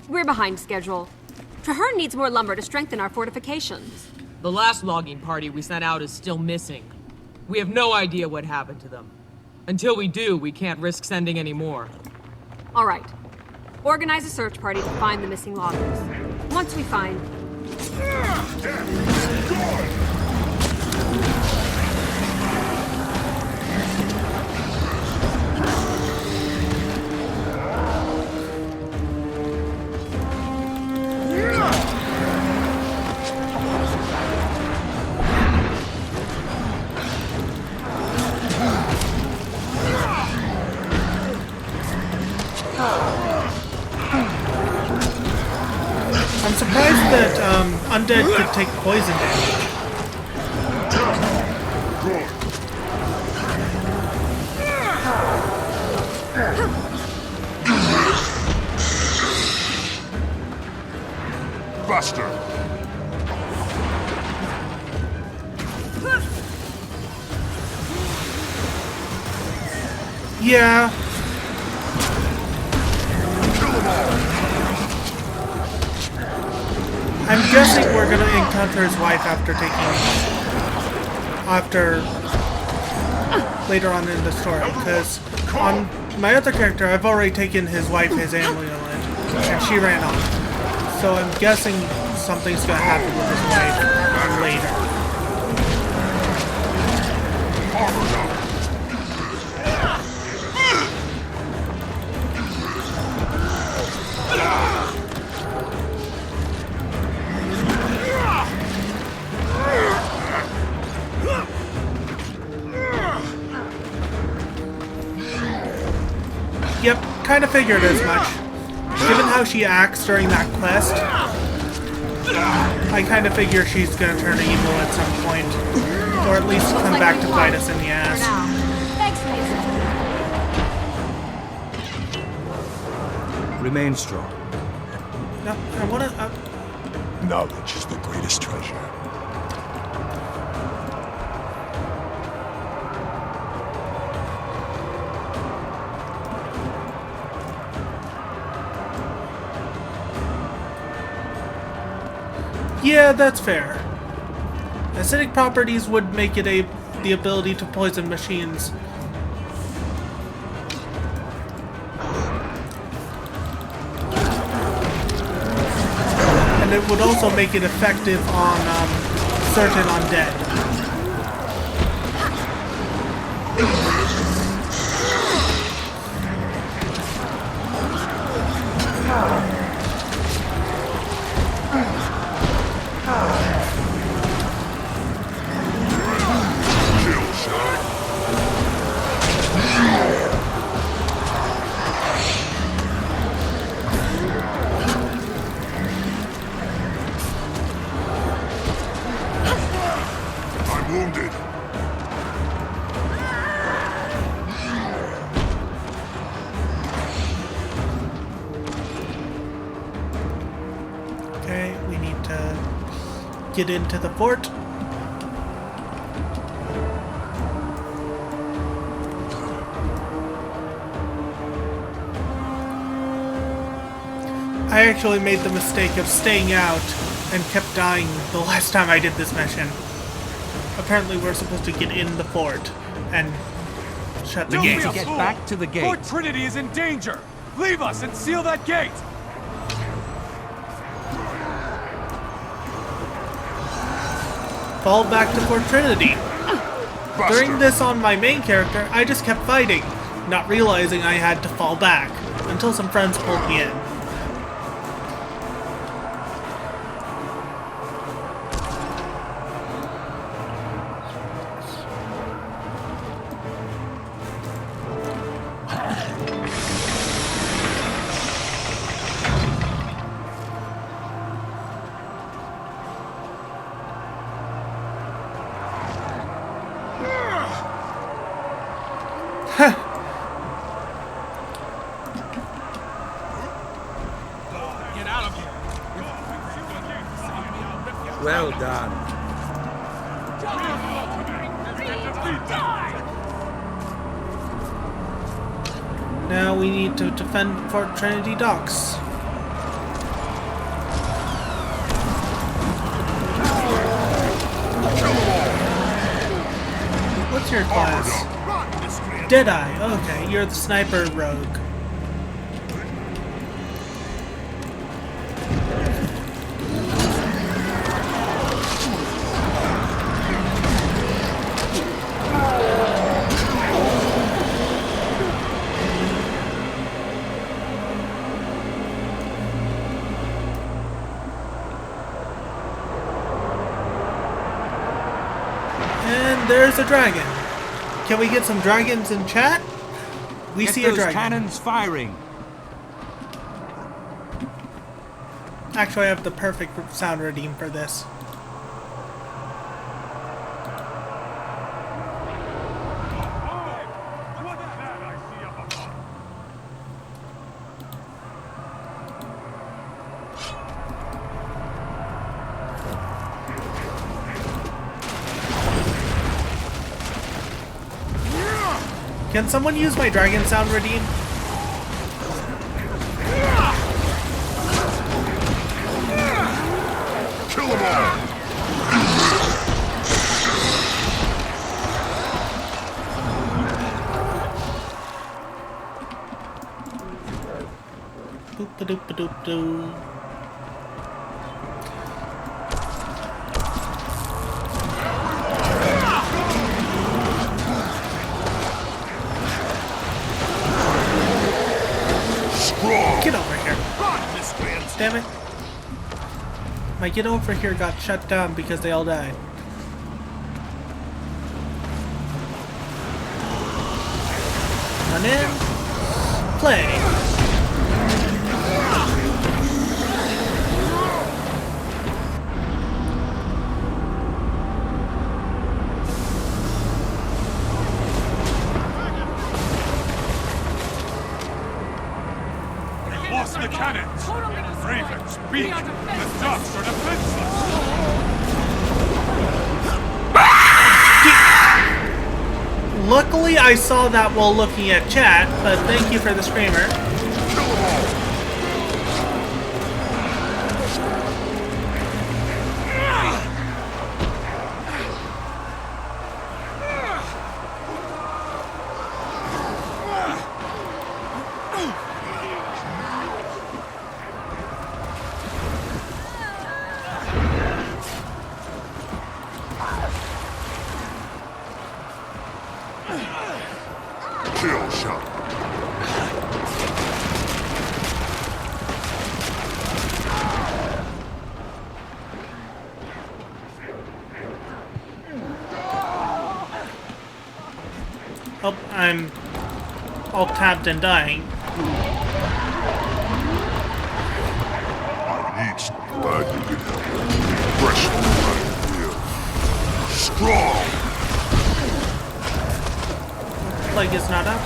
We're behind schedule. Traherne needs more lumber to strengthen our fortifications. The last logging party we sent out is still missing. We have no idea what happened to them. Until we do, we can't risk sending any more. All right. Organize a search party to find the missing loggers. Once we find... I'm surprised that undead could take poison damage. Buster! Yeah. I'm guessing we're gonna encounter his wife later on in the story, because on my other character, I've already taken his wife, his amulet, and she ran off. So I'm guessing something's gonna happen with his wife later. Yep, kind of figured as much. Given how she acts during that quest, I kind of figure she's gonna turn evil at some point. Or at least come back to bite us in the ass. Thanks for your Remain strong. No, I wanna... Knowledge is the greatest treasure. Yeah, that's fair. Acidic properties would make it the ability to poison machines. And it would also make it effective on certain undead. Okay, we need to get into the fort. I actually made the mistake of staying out and kept dying the last time I did this mission. Apparently we're supposed to get in the fort and shut the gate. Get back to the gate. Fort Trinity is in danger! Leave us and seal that gate! Fall back to Fort Trinity. During this on my main character, I just kept fighting, not realizing I had to fall back, until some friends pulled me in. Well done. Now we need to defend Fort Trinity Docks. What's your class? Deadeye. Okay, you're the sniper rogue. And there's a dragon. Can we get some dragons in chat? We see a dragon. Cannons firing. Actually, I have the perfect sound redeem for this. Can someone use my dragon sound redeem? Kill them all! Boop-a-doop-a-doop-doo. Get over here. Damn it. My get over here got shut down because they all died. Run in. Play. Lost the cannons! Ravens, beak! The ducks are defenseless! Luckily, I saw that while looking at chat, but thank you for the screamer. Kill shot. Oh, I'm all tapped and dying. I need some. Glad you could help. Fresh blood. Strong. Plague is not up.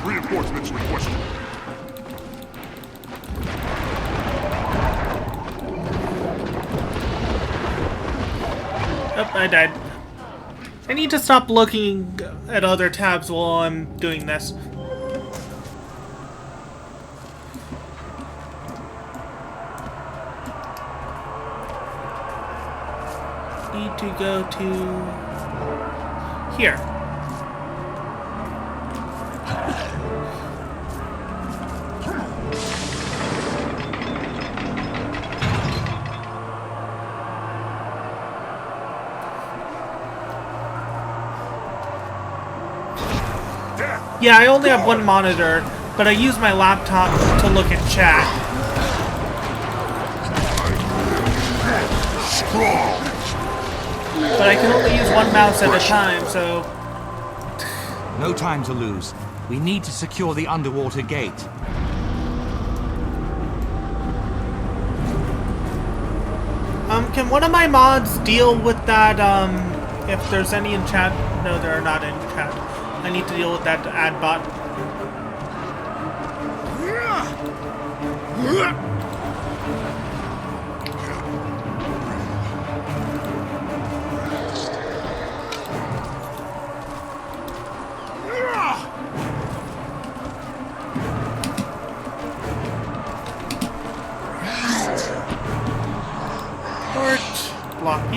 Reinforcements requested. Oh, I died. I need to stop looking at other tabs while I'm doing this. Need to go to here. Yeah, I only have one monitor, but I use my laptop to look at chat. Strong. But I can only use one mouse at a time, so... No time to lose. We need to secure the underwater gate. Can one of my mods deal with that, if there's any in chat? No, there are not in chat. I need to deal with that ad bot.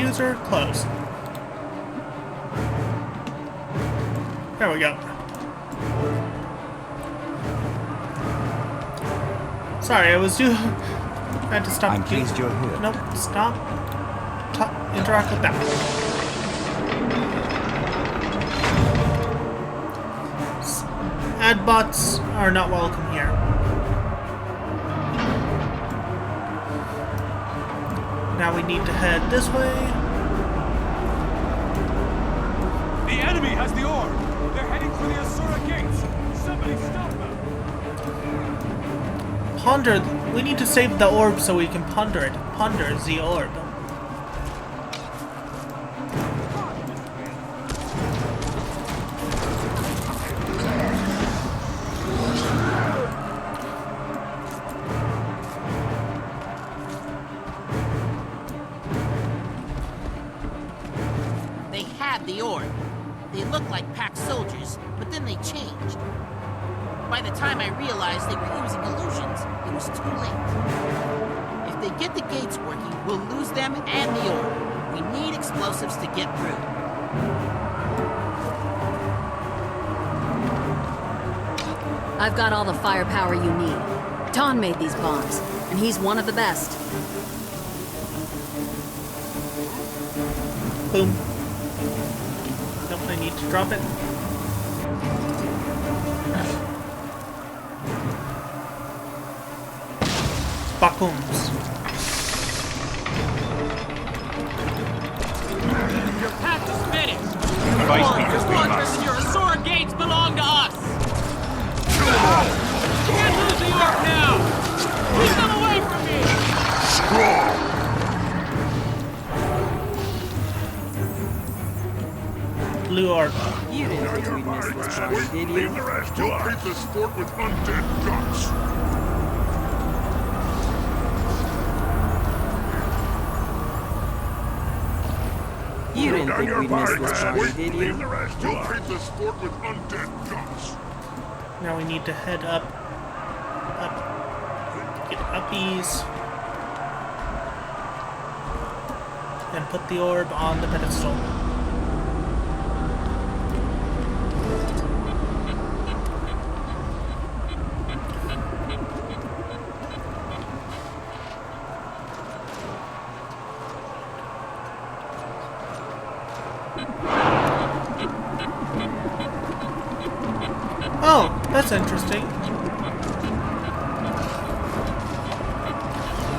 user, close. There we go. Sorry, I was I had to stop. I'm pleased you're here. Nope, stop. Interact with that. Ad bots are not welcome here. Now we need to head this way. The enemy has the orb! They're heading for the Asura gates! Somebody stop them! Ponder. We need to save the orb so we can ponder it. Ponder the orb. They had the orb. They looked like packed soldiers, but then they changed. By the time I realized they were using illusions, it was too late. If they get the gates working, we'll lose them and the orb. We need explosives to get through. I've got all the firepower you need. Ton made these bombs, and he's one of the best. Boom. Nope, I need to drop it. Bakums. Your path is finished! Fight Your fortress and your Asura gates belong to us! You can't lose the orb now! Keep them away from me! Strong! Blue orb. You didn't think we'd miss this party, did you? Leave the rest to us. We'll beat this fort with undead guts. You didn't think we'd miss this party, did you? Leave the rest to us. We'll beat this fort with undead guts. Now we need to head up. Get uppies. And put the orb on the pedestal. Oh, that's interesting.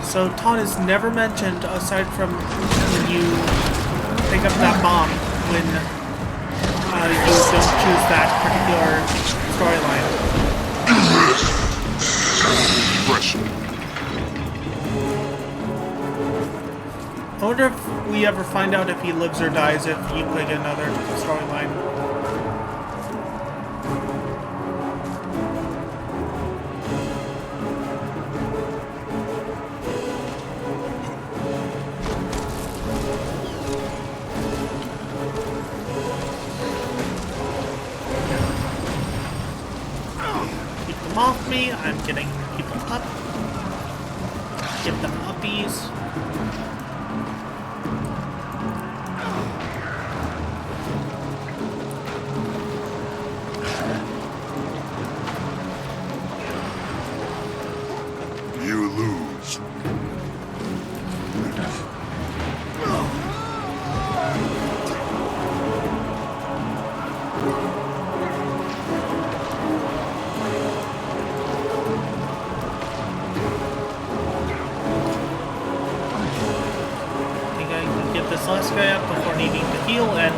So Ton is never mentioned aside from when you pick up that bomb when you don't choose that particular storyline. I wonder if we ever find out if he lives or dies if you pick another storyline. Off me, I'm getting people up. Give them uppies. You lose. This last guy up before needing to heal and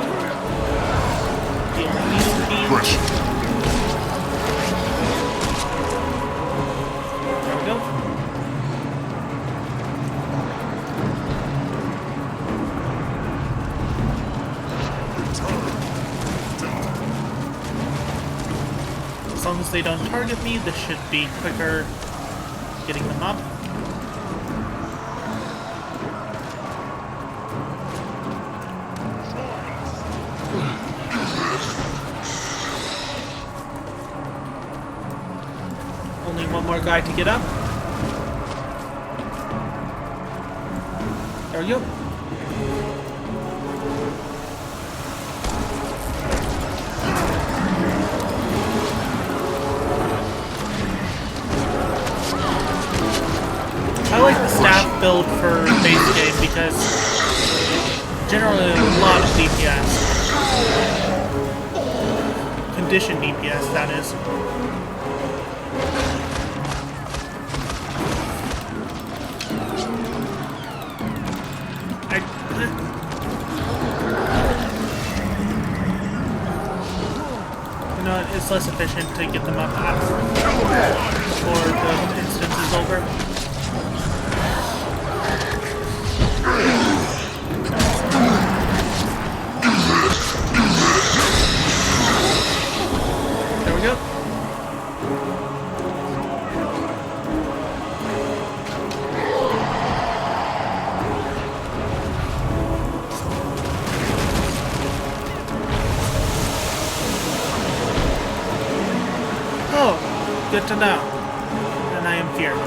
deal these keys. There we go. As long as they don't target me, this should be quicker getting them up. Only one more guy to get up. There we go. because generally a lot of DPS. Conditioned DPS, that is. You know what, it's less efficient to get them up after before the instance is over. There we go. Oh, good to know. And I am feared.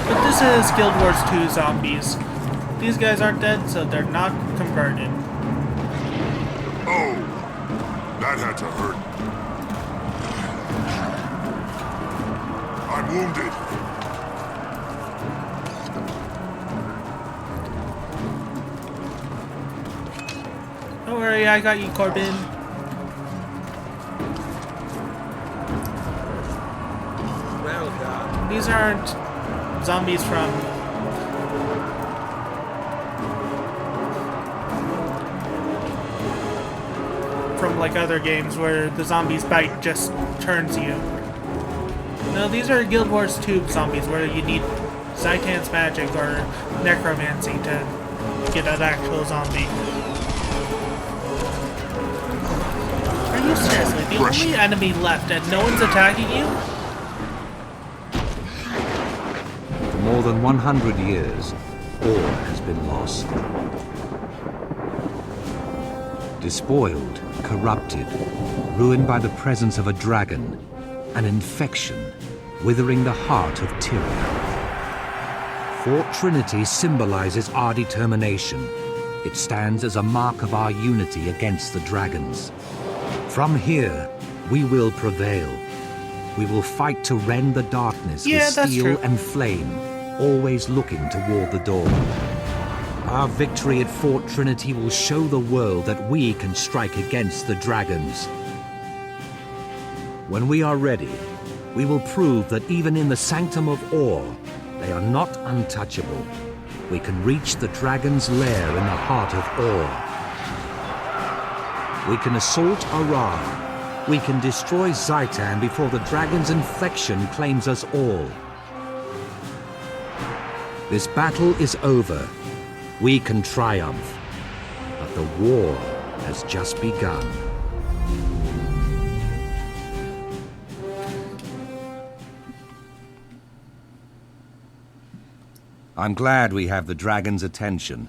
But this is Guild Wars 2 zombies. These guys aren't dead, so they're not converted. Oh, that had to hurt. I'm wounded. Don't worry, I got you, Corbin. Well done. These aren't zombies from like other games where the zombies bite just turns you. No, these are Guild Wars 2 zombies where you need Zaitan's magic or necromancy to get an actual zombie. Are you seriously the only enemy left and no one's attacking you? For more than 100 years, all has been lost. Despoiled, corrupted, ruined by the presence of a dragon, an infection, withering the heart of Tyria. Fort Trinity symbolizes our determination. It stands as a mark of our unity against the dragons. From here, we will prevail. We will fight to rend the darkness with steel and flame, always looking toward the dawn. Our victory at Fort Trinity will show the world that we can strike against the dragons. When we are ready, we will prove that even in the Sanctum of Or, they are not untouchable. We can reach the dragon's lair in the heart of Or. We can assault Arad. We can destroy Zaitan before the dragon's infection claims us all. This battle is over. We can triumph, but the war has just begun. I'm glad we have the dragon's attention.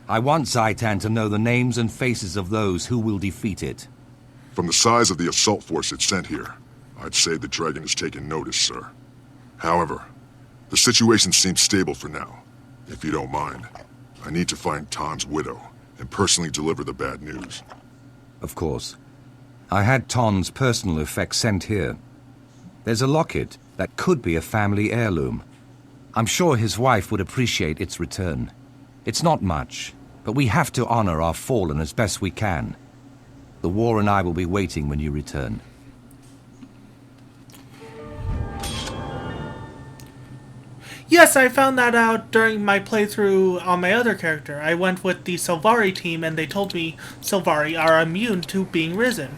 I want Zaitan to know the names and faces of those who will defeat it. From the size of the assault force it sent here, I'd say the dragon has taken notice, sir. However, the situation seems stable for now. If you don't mind, I need to find Tom's widow and personally deliver the bad news. Of course. I had Ton's personal effects sent here. There's a locket that could be a family heirloom. I'm sure his wife would appreciate its return. It's not much, but we have to honor our fallen as best we can. The war and I will be waiting when you return. Yes, I found that out during my playthrough on my other character. I went with the Sylvari team and they told me Sylvari are immune to being risen,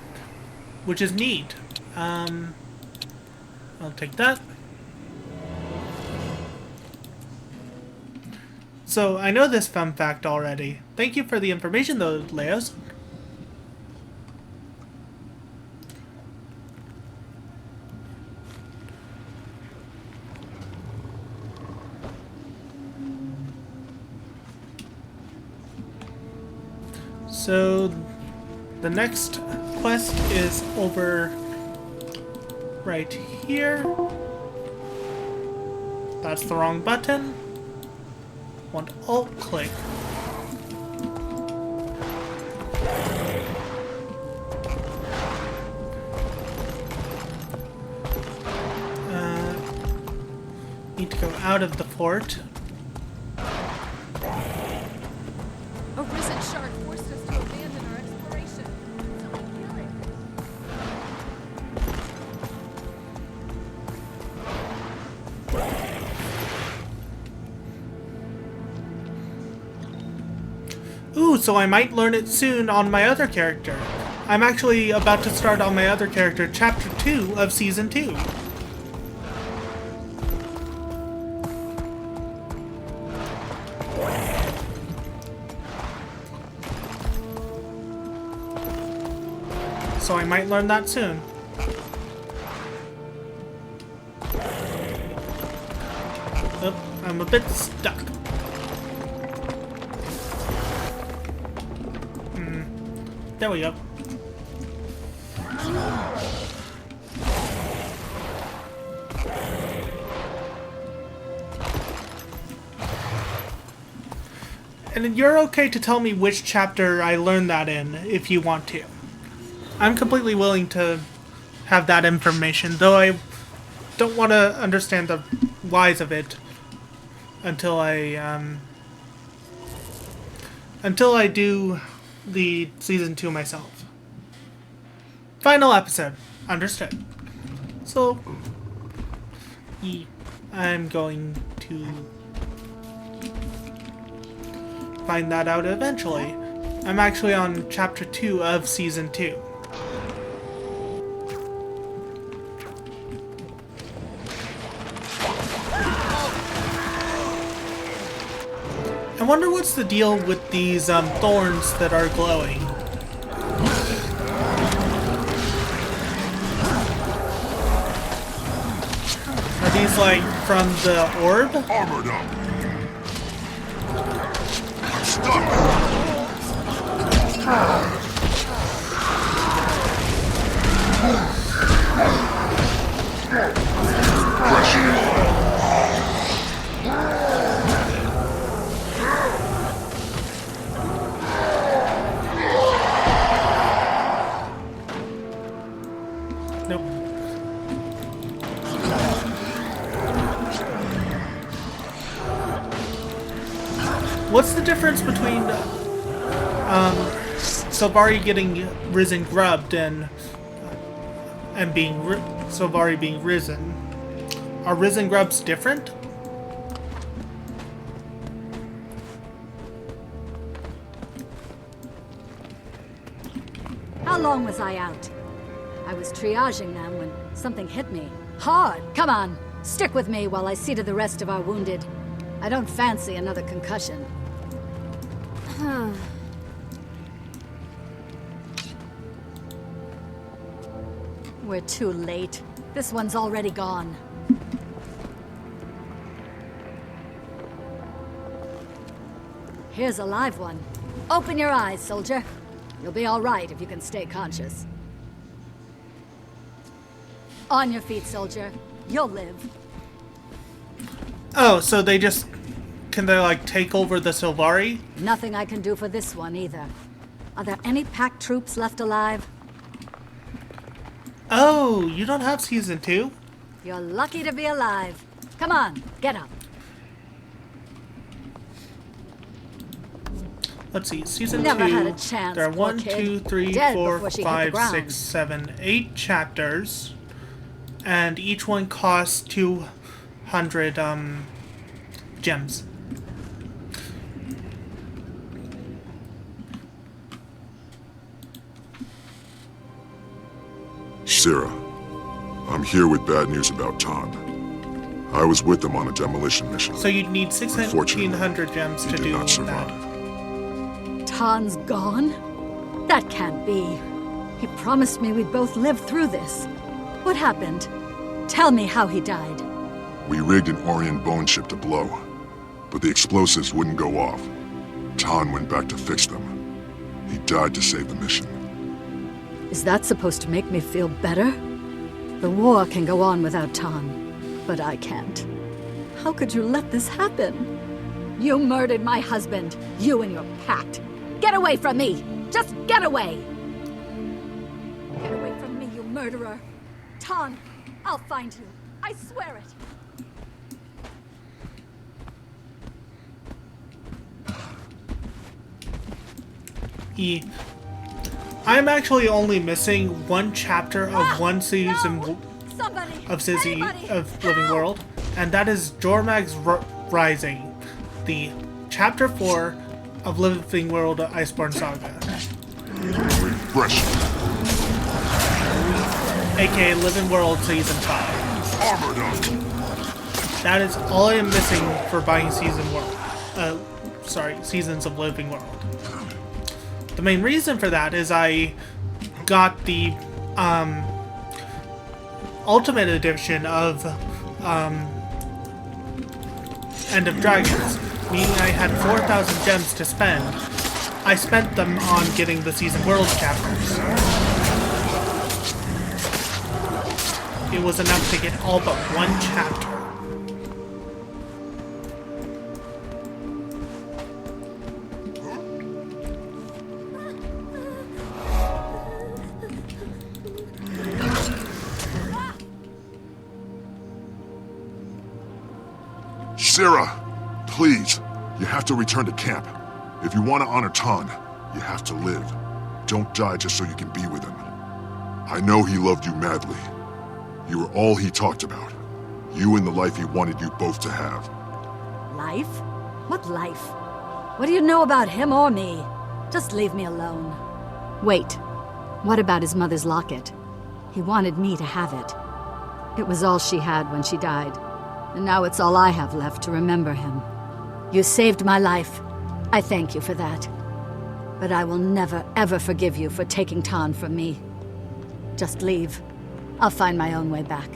which is neat. I'll take that. So, I know this fun fact already. Thank you for the information though, Leos. So, the next quest is over right here. That's the wrong button. Want alt-click. Need to go out of the fort. A risen shark forced us to abandon our exploration. Someone kill it. Ooh, so I might learn it soon on my other character. I'm actually about to start on my other character, Chapter 2 of Season 2. So I might learn that soon. Oh, I'm a bit stuck. There we go. And you're okay to tell me which chapter I learned that in, if you want to. I'm completely willing to have that information, though I don't want to understand the whys of it until I do the Season 2 myself. Final episode. Understood. So, I'm going to find that out eventually. I'm actually on Chapter 2 of Season 2. I wonder what's the deal with these thorns that are glowing. Are these like from the orb? Armored up. I'm stuck. Nope. What's the difference between Sylvari getting risen grubbed and being Sylvari being risen? Are risen grubs different? How long was I out? I was triaging them when something hit me. Hard! Come on! Stick with me while I see to the rest of our wounded. I don't fancy another concussion. We're too late. This one's already gone. Here's a live one. Open your eyes, soldier. You'll be all right if you can stay conscious. On your feet, soldier. You'll live. Oh, so they just... Can they, like, take over the Sylvari? Nothing I can do for this one, either. Are there any pack troops left alive? Oh, you don't have Season 2? You're lucky to be alive. Come on, get up. Let's see, Season Never 2, had a chance, there are poor 1, kid. 2, 3, Dead 4, before she hit the 5, ground. 6, 7, 8 chapters. And each one costs 200, gems. Syrah, I'm here with bad news about Ton. I was with them on a demolition mission. So you'd need 1,600 gems to do not survive. that. Ton's gone? That can't be. He promised me we'd both live through this. What happened? Tell me how he died. We rigged an Orient bone ship to blow, but the explosives wouldn't go off. Ton went back to fix them. He died to save the mission. Is that supposed to make me feel better? The war can go on without Ton, but I can't. How could you let this happen? You murdered my husband, you and your pact. Get away from me! Just get away! Get away from me, you murderer! Ton, I'll find you. I swear it. I'm actually only missing one chapter of one season of Living World, and that is Jormag's Rising, the chapter 4 of Living World Iceborne Saga. Refresh. AKA Living World Season 5. Armored up. That is all I am missing for buying Seasons of Living World. The main reason for that is I got the Ultimate Edition of End of Dragons, meaning I had 4,000 gems to spend. I spent them on getting the Season World chapters. It was enough to get all but one chapter. Sarah, please, you have to return to camp. If you want to honor Tan, you have to live. Don't die just so you can be with him. I know he loved you madly. You were all he talked about. You and the life he wanted you both to have. Life? What life? What do you know about him or me? Just leave me alone. Wait. What about his mother's locket? He wanted me to have it. It was all she had when she died. And now it's all I have left to remember him. You saved my life. I thank you for that. But I will never, ever forgive you for taking Tan from me. Just leave. I'll find my own way back.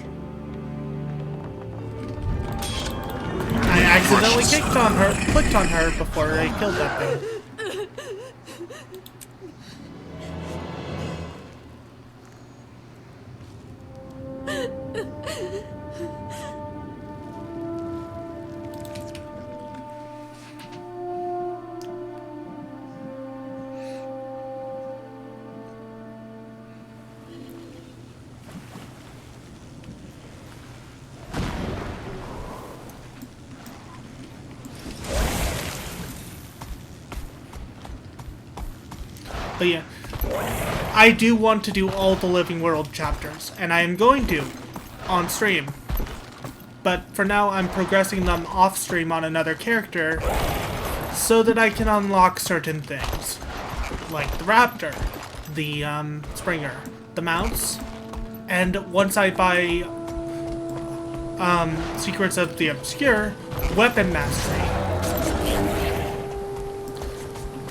I accidentally clicked on her before I killed that thing. But yeah, I do want to do all the Living World chapters, and I am going to on stream. But for now, I'm progressing them off stream on another character so that I can unlock certain things, like the Raptor, the Springer, the mounts, and once I buy Secrets of the Obscure, Weapon Mastery.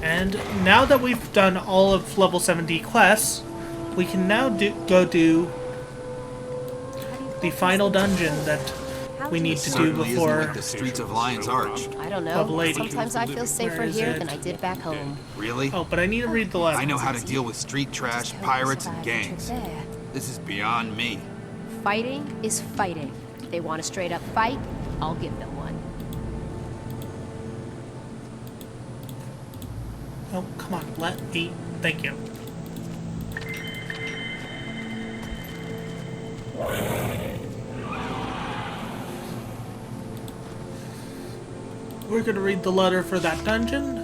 And now that we've done all of level 70 quests, we can now go do the final dungeon that we need to do before like the streets of Lion's Arch. I don't know. Sometimes I feel safer here than I did back home. Really? Oh, but I need to read the letter. I know how to deal with street trash, pirates, and gangs. This is beyond me. Fighting is fighting. If they want a straight-up fight, I'll give them one. Oh, come on, let me... Thank you. We're gonna read the letter for that dungeon.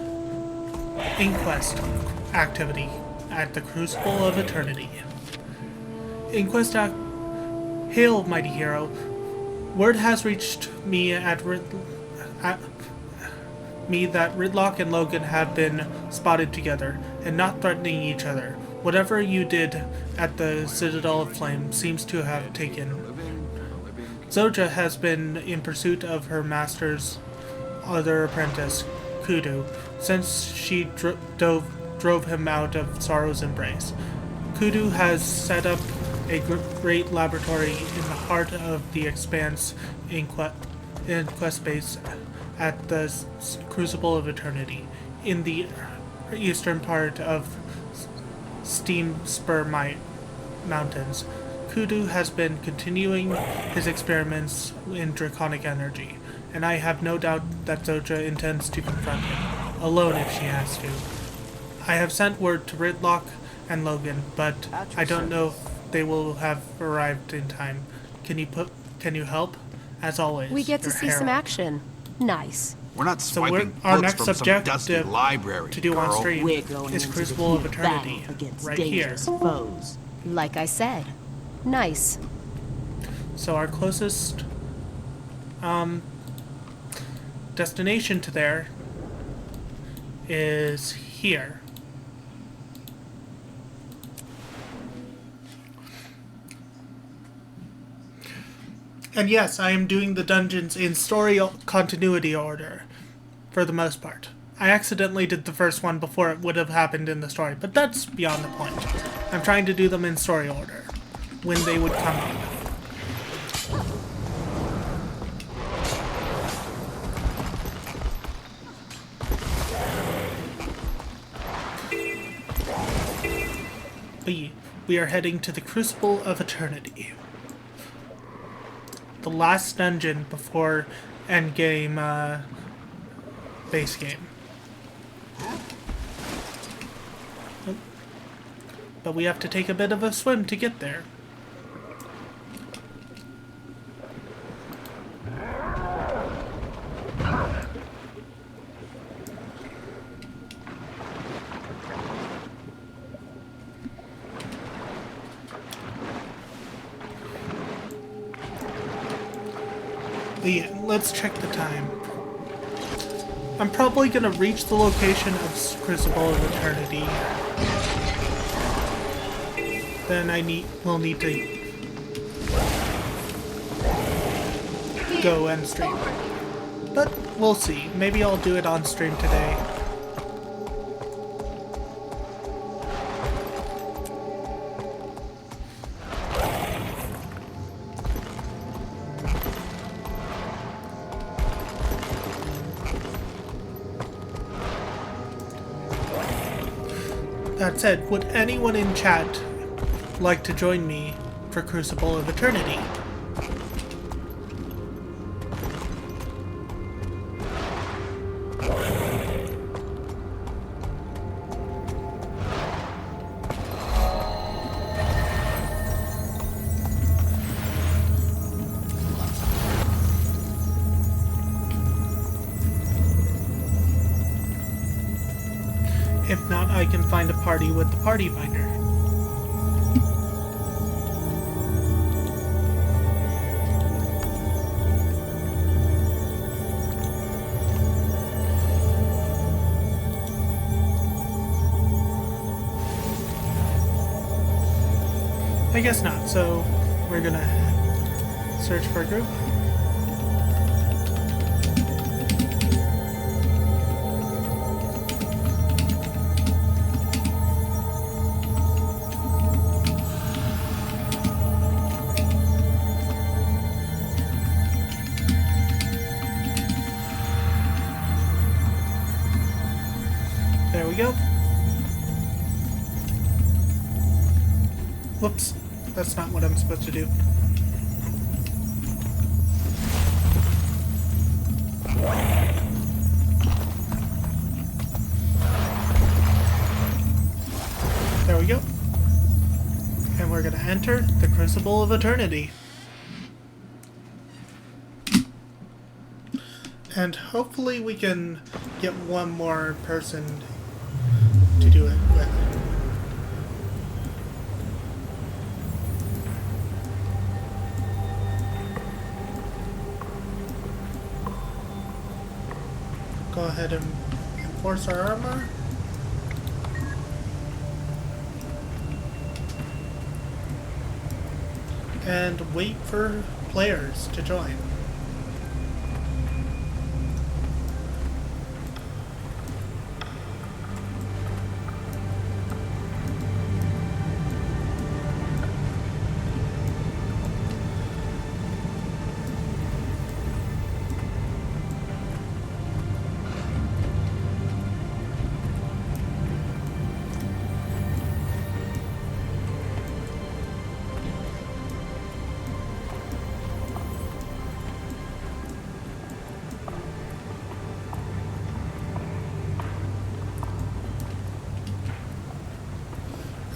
Inquest activity at the Crucible of Eternity. Inquest Hail, mighty hero. Word has reached me that Ridlock and Logan have been spotted together, and not threatening each other. Whatever you did at the Citadel of Flame seems to have taken. Zoja has been in pursuit of her master's other apprentice, Kudu, since she drove him out of Sorrow's embrace. Kudu has set up a great laboratory in the heart of the Expanse Inquest base at the Crucible of Eternity, in the eastern part of Steam Spur Mountains. Kudu has been continuing his experiments in draconic energy, and I have no doubt that Zoja intends to confront him, alone if she has to. I have sent word to Ridlock and Logan, but I don't know if they will have arrived in time. Can you help? As always, We get to your see some herald. action. Nice. We're not So swiping our books next from some dusty objective library, to do on girl. stream We're going is into Crucible of deep Eternity, battle against right here. dangerous foes. Like I said. Nice. So our closest destination to there is here. And yes, I am doing the dungeons in story continuity order, for the most part. I accidentally did the first one before it would have happened in the story, but that's beyond the point. I'm trying to do them in story order, when they would come up. We are heading to the Crucible of Eternity. The last dungeon before endgame, base game. But we have to take a bit of a swim to get there. Let's check the time. I'm probably gonna reach the location of Crucible of Eternity. Then we'll need to go and stream. But we'll see. Maybe I'll do it on stream today. That said, would anyone in chat like to join me for Crucible of Eternity? If not, I can find a party with the party finder. I guess not, so we're gonna search for a group. There we go. Whoops, that's not what I'm supposed to do. There we go. And we're gonna enter the Crucible of Eternity. And hopefully we can get one more person to do it with. Go ahead and enforce our armor. And wait for players to join.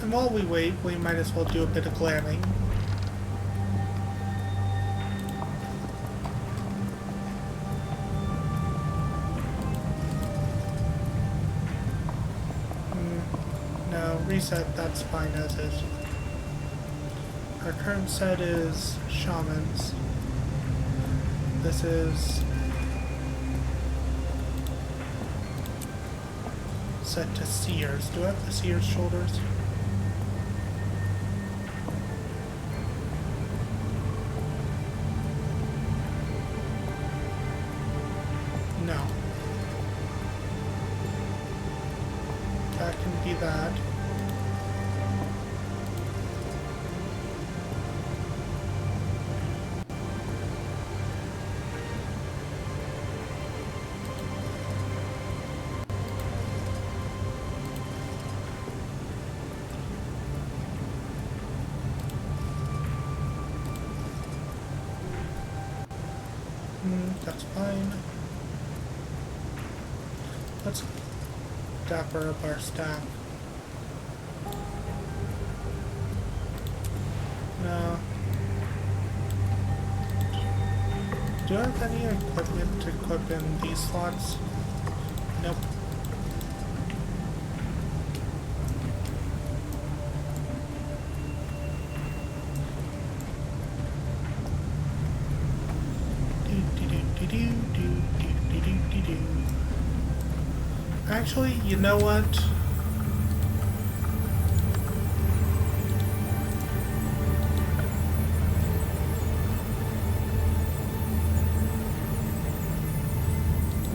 And while we wait, we might as well do a bit of glamming. reset, that's fine as is. Our current set is Shamans. This is set to Seers. Do I have the Seers shoulders? No. That can be that. That's fine. Let's dapper up our staff. No. Do I have any equipment to equip in these slots? Nope. Actually, you know what?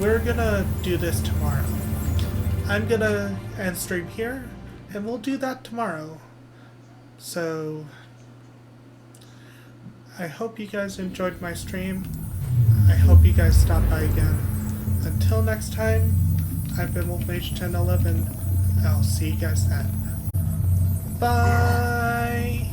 We're gonna do this tomorrow. I'm gonna end stream here, and we'll do that tomorrow. So, I hope you guys enjoyed my stream. I hope you guys stop by again. Until next time, I've been Mage 1011. I'll see you guys then. Bye!